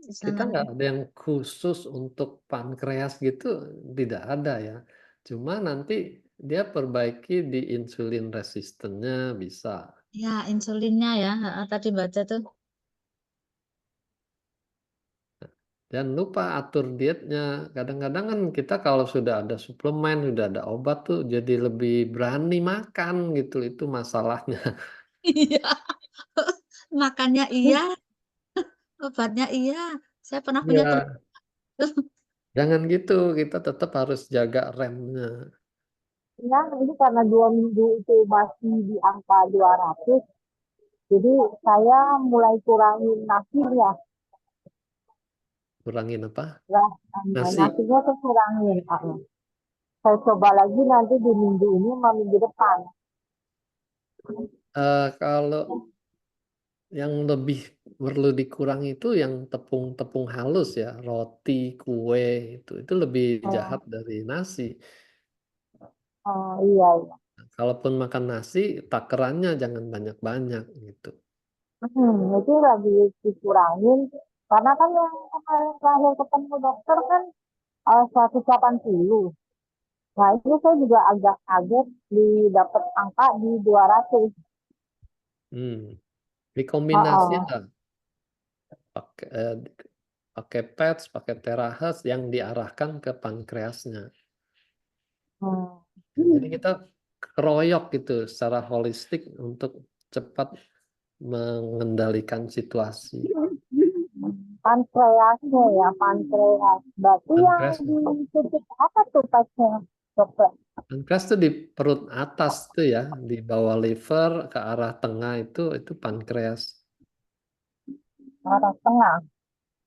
Kita nggak ada yang khusus untuk pankreas gitu, tidak ada ya. Cuma nanti dia perbaiki di insulin resistennya bisa. Ya, insulinnya ya. Tadi baca tuh. Jangan lupa atur dietnya. Kadang-kadang kan kita kalau sudah ada suplemen, sudah ada obat tuh jadi lebih berani makan gitu. Itu masalahnya. Iya. Makannya iya, obatnya iya. Saya pernah punya teman. Ya, jangan gitu. Kita tetap harus jaga remnya. Ya, ini karena 2 minggu itu masih di angka 200, jadi saya mulai kurangin nasinya. Kurangin apa? Ya, Nasi. nasinya saya kurangin. Saya coba lagi nanti di minggu ini sama minggu depan. Kalau yang lebih perlu dikurangi itu yang tepung-tepung halus ya, roti, kue itu lebih jahat dari nasi. Iya. Kalaupun makan nasi, takarannya jangan banyak-banyak gitu. Itu lagi dikurangin. Karena kan yang kemarin terakhir ketemu dokter kan 180. Nah, itu saya juga agak kaget dapat angka di 200. Dikombinasi lah. Pakai PETS, pakai terahertz yang diarahkan ke pankreasnya. Jadi kita keroyok gitu secara holistik untuk cepat mengendalikan situasi. Pankreasnya ya, pankreas. Berarti yang di titik apa tuh pasnya, dokter? Pankreas itu di perut atas tuh ya, di bawah liver ke arah tengah itu pankreas. Arah tengah,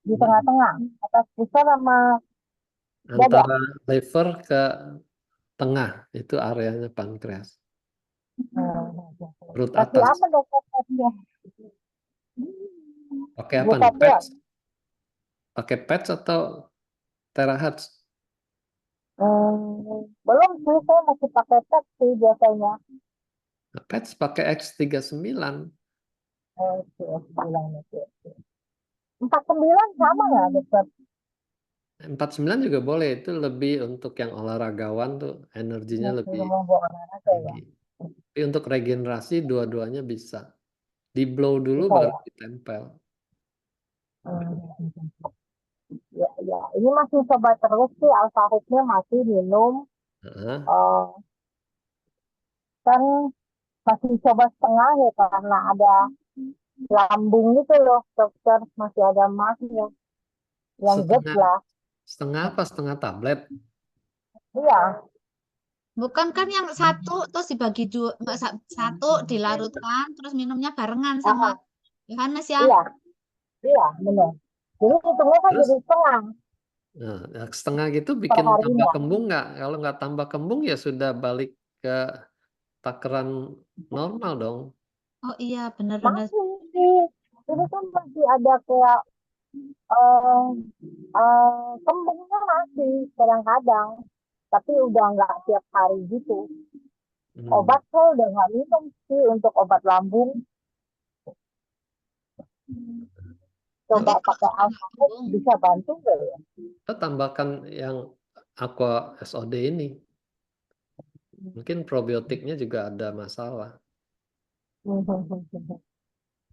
di tengah-tengah, atas pusat sama dada. Antara liver ke tengah itu areanya pankreas. Perut Kasih atas. apa dokter tadinya? Pakai apa nih? PETS? Pakai PETS atau terahertz? Belum sih, saya masih pakai PET sih biasanya. Nah, PETS pakai X39. 49 sama nggak dokter? 49 juga boleh, itu lebih untuk yang olahragawan tuh energinya lebih tinggi. Tapi untuk regenerasi dua-duanya bisa. Di blow dulu baru ditempel. Ya, ini masih coba terus sih, Alfahitnya masih minum. Kan masih coba setengah ya karena ada lambung gitu loh dokter, masih ada emasnya yang ged lah. Setengah apa? Setengah tablet? Iya. Bukan kan yang satu terus dibagi dua, satu dilarutkan terus minumnya barengan sama Yohanes ya? Iya benar. Jadi hitungnya kan jadi setengah. Nah, setengah gitu bikin tambah kembung nggak? Kalau nggak tambah kembung ya sudah balik ke takaran normal dong. Oh iya benar-benar. Masih sih, ini kan masih ada kayak kembungnya masih kadang-kadang, tapi udah nggak tiap hari gitu. Obat saya udah nggak minum sih untuk obat lambung. Coba pakai Alfahit bisa bantu nggak ya? Kita tambahkan yang Aqua SOD ini. Mungkin probiotiknya juga ada masalah.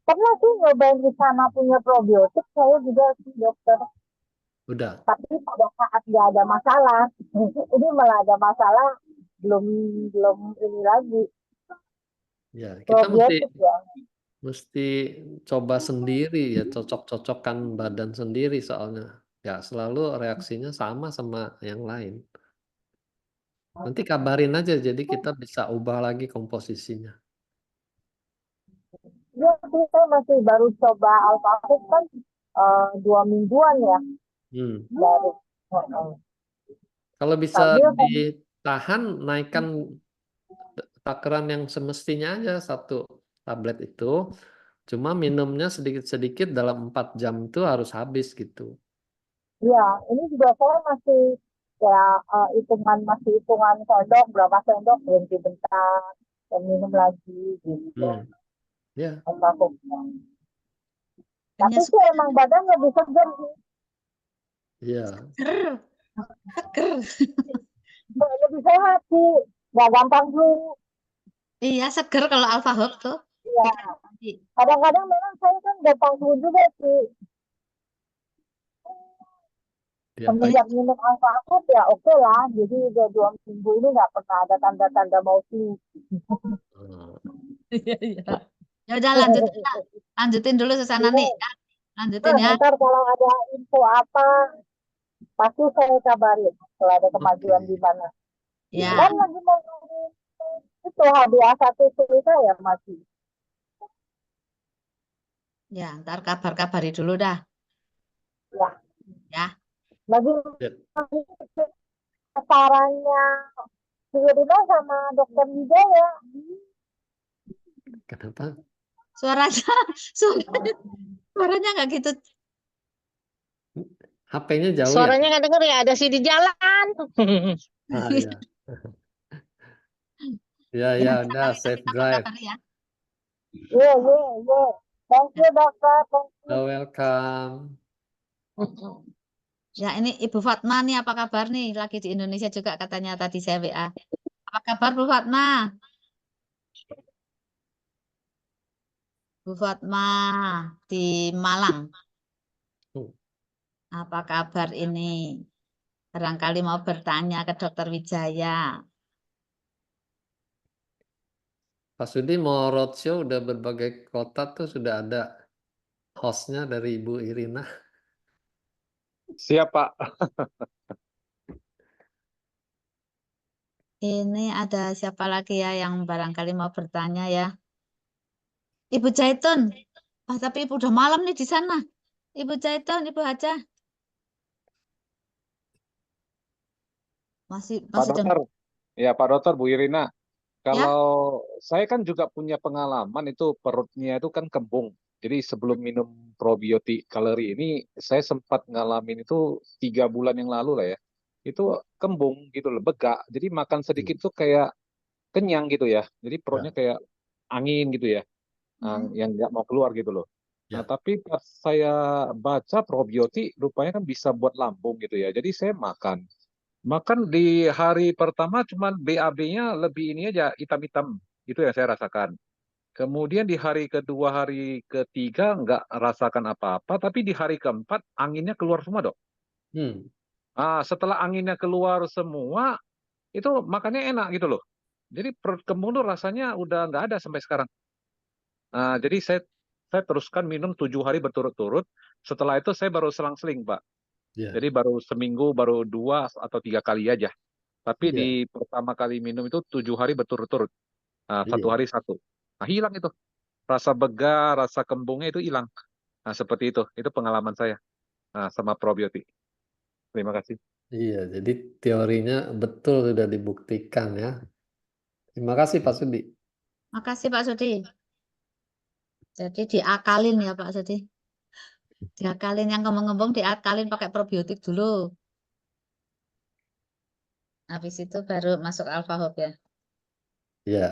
Pernah sih nyobain di sana punya probiotik, saya juga sih dokter. Udah. Tapi pada saat nggak ada masalah, ini malah ada masalah, belum ini lagi. Ya, kita Probiotik mesti coba sendiri ya, cocok-cocokkan badan sendiri soalnya. Ya, selalu reaksinya sama yang lain. Nanti kabarin aja, jadi kita bisa ubah lagi komposisinya. Ya, saya masih baru coba Alfahit kan 2 mingguan ya. Baru. Kalau bisa ditahan, naikkan takaran yang semestinya aja 1 tablet itu. Cuma minumnya sedikit-sedikit dalam 4 jam itu harus habis gitu. Iya, ini juga saya masih hitungan sendok, berapa sendok, berhenti bentar, dan minum lagi gitu. Ya. Tapi sih emang badan lebih segar sih. Iya. Seger. Lebih sehat sih, nggak gampang flu. Iya, seger kalau Alfahit tuh. Iya. Kadang-kadang memang saya kan gampang flu juga sih. Semenjak minum Alfahit ya oke lah, jadi udah 2 minggu ini nggak pernah ada tanda-tanda mau flu. Iya. Ya udah lanjutin dulu Susana nih. Lanjutin ya. Ntar kalau ada info apa, pasti saya kabarin kalau ada kemajuan di mana. Ya. Kan lagi mau itu HbA1 cerita ya masih. Ya, ntar kabar-kabari dulu dah. Ya. Ya. Lagi Ya. sarannya Bu Irina sama Dokter Wijaya. Kenapa? Suaranya nggak gitu. HP-nya jauh ya? Suaranya nggak denger ya, ada sih di jalan. Ah, ya. Ya, ya, udah safe drive. Kabar-kabari ya. Iya. Thank you dokter. Thank you. You're welcome. Ya, ini Ibu Fatma nih apa kabar nih? Lagi di Indonesia juga katanya tadi saya WA. Apa kabar Bu Fatma? Bu Fatma di Malang. Apa kabar ini? Barangkali mau bertanya ke Dokter Wijaya. Pak Sudi mau roadshow udah berbagai kota tuh sudah ada hostnya dari Ibu Irina. Siap, Pak. Ini ada siapa lagi ya yang barangkali mau bertanya ya? Ibu Jaitun. Ah, tapi Ibu udah malam nih di sana. Ibu Jaitun, Ibu Haja. Pak Masih Dokter, ya Pak Dokter, Bu Irina, Ya? kalau saya kan juga punya pengalaman itu perutnya itu kan kembung. Jadi sebelum minum probiotik kalori ini, saya sempat ngalamin itu 3 bulan yang lalu lah ya. Itu kembung gitu loh, begak. Jadi makan sedikit tuh kayak kenyang gitu ya. Jadi perutnya kayak angin gitu ya, yang nggak mau keluar gitu loh. Nah, tapi pas saya baca probiotik, rupanya kan bisa buat lambung gitu ya. Jadi saya makan. Makan di hari pertama cuman BAB-nya lebih ini aja, hitam-hitam. Itu yang saya rasakan. Kemudian di hari kedua, hari ketiga nggak rasakan apa-apa, tapi di hari keempat anginnya keluar semua, Dok. Setelah anginnya keluar semua, itu makannya enak gitu loh. Jadi perut kembung tuh rasanya udah nggak ada sampai sekarang. Jadi saya teruskan minum 7 hari berturut-turut. Setelah itu saya baru selang-seling, Pak. Jadi baru seminggu, baru 2 atau 3 kali aja. Tapi di pertama kali minum itu 7 hari berturut-turut. 1 hari 1. Nah, hilang itu. Rasa begah, rasa kembungnya itu hilang. Nah, seperti itu. Itu pengalaman saya sama probiotik. Terima kasih. Iya, jadi teorinya betul sudah dibuktikan ya. Terima kasih Pak Sudi. Makasih Pak Sudi. Jadi diakalin ya Pak Sudi. Diakalin yang ngembang-ngembang diakalin pakai probiotik dulu. Habis itu baru masuk Alpha Hope ya. Ya,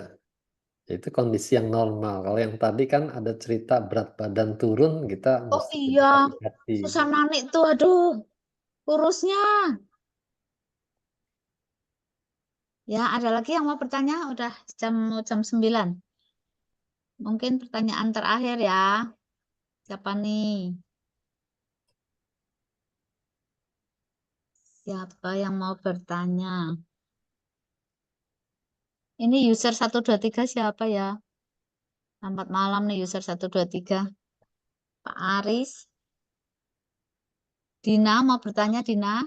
itu kondisi yang normal. Kalau yang tadi kan ada cerita berat badan turun, kita Oh mesti iya, hati-hati. susah nanik tuh, aduh, kurusnya. Ya, ada lagi yang mau bertanya? Udah jam 9. Mungkin pertanyaan terakhir ya. Siapa nih? Siapa yang mau bertanya? Ini user 123 siapa ya? Selamat malam nih user 123. Pak Aris. Dina mau bertanya, Dina?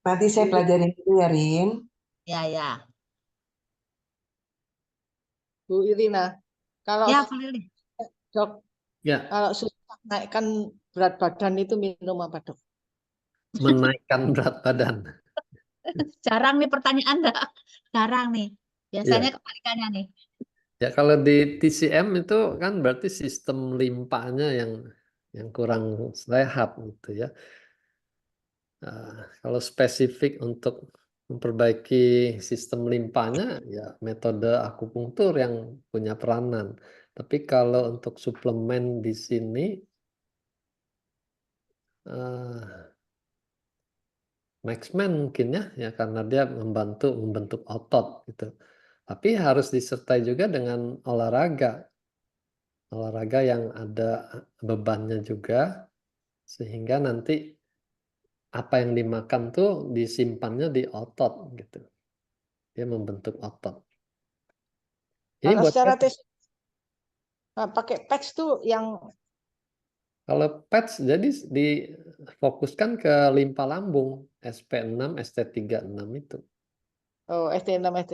Nanti saya pelajarin dulu ya, Rin. Ya. Bu Irina, kalau Ya, Bu Lili. Dok, kalau susah naikkan berat badan itu minum apa, Dok? Menaikkan berat badan. Jarang nih pertanyaan Anda. Jarang nih. Biasanya kebalikannya nih. Ya, kalau di TCM itu kan berarti sistem limpahnya yang kurang sehat gitu ya. Kalau spesifik untuk memperbaiki sistem limpahnya, ya metode akupunktur yang punya peranan. Tapi kalau untuk suplemen di sini, Maxman mungkin ya karena dia membentuk otot gitu. Tapi harus disertai juga dengan olahraga yang ada bebannya juga, sehingga nanti apa yang dimakan tuh disimpannya di otot gitu. Dia membentuk otot. Ini Kalau buat secara pakai patch tuh yang kalau patch jadi difokuskan ke limpa lambung. SP6, ST36 itu. Oh, SD6 SD.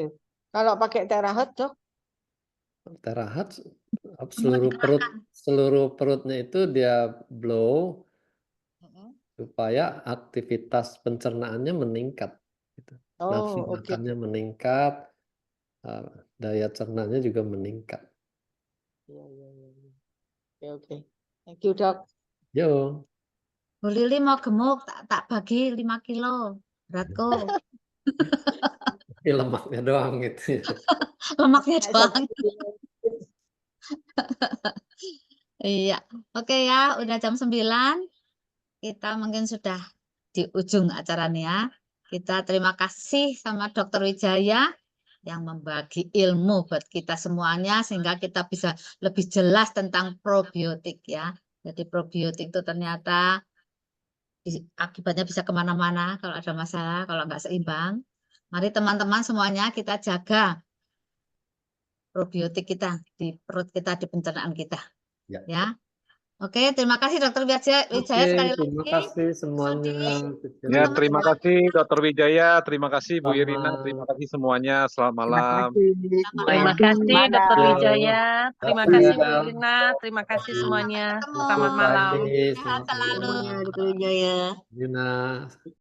Kalau pakai terahat, Dok? Terahat Semua dikerahkan. seluruh perutnya itu dia blow Mm-mm. supaya aktivitas pencernaannya meningkat. Gitu. Nafsu Oh, oke. makannya meningkat, daya cernanya juga meningkat. Iya, iya, iya. Oke, oke. Thank you, Dok. Yo, Bu Lili mau gemuk, tak bagi 5 kilo beratku. ini lemaknya doang gitu ya. Lemaknya Naik doang. 1 kilo. Iya. Oke ya, udah jam 9. Kita mungkin sudah di ujung acara nih ya. Kita terima kasih sama Dr. Wijaya yang membagi ilmu buat kita semuanya sehingga kita bisa lebih jelas tentang probiotik ya. Jadi probiotik itu ternyata akibatnya bisa kemana-mana kalau ada masalah, kalau nggak seimbang. Mari teman-teman semuanya kita jaga probiotik kita di perut kita, di pencernaan kita. Ya. Ya. Oke, terima kasih Dr. Wijaya sekali Terima lagi. kasih semuanya. Ya, Teman-teman terima semua. kasih Dr. Wijaya, terima kasih Bu Irina, Sama. terima kasih semuanya. Selamat Terima malam. kasih. Terima kasih Dr. Yo, Wijaya, terima Rafael, kasih Bu Irina, terima kasih Sampai semuanya. ketemu. Selamat malam. Pagi, Sehat selamat selalu. malam. Semuanya, Dr. Wijaya. Yuna.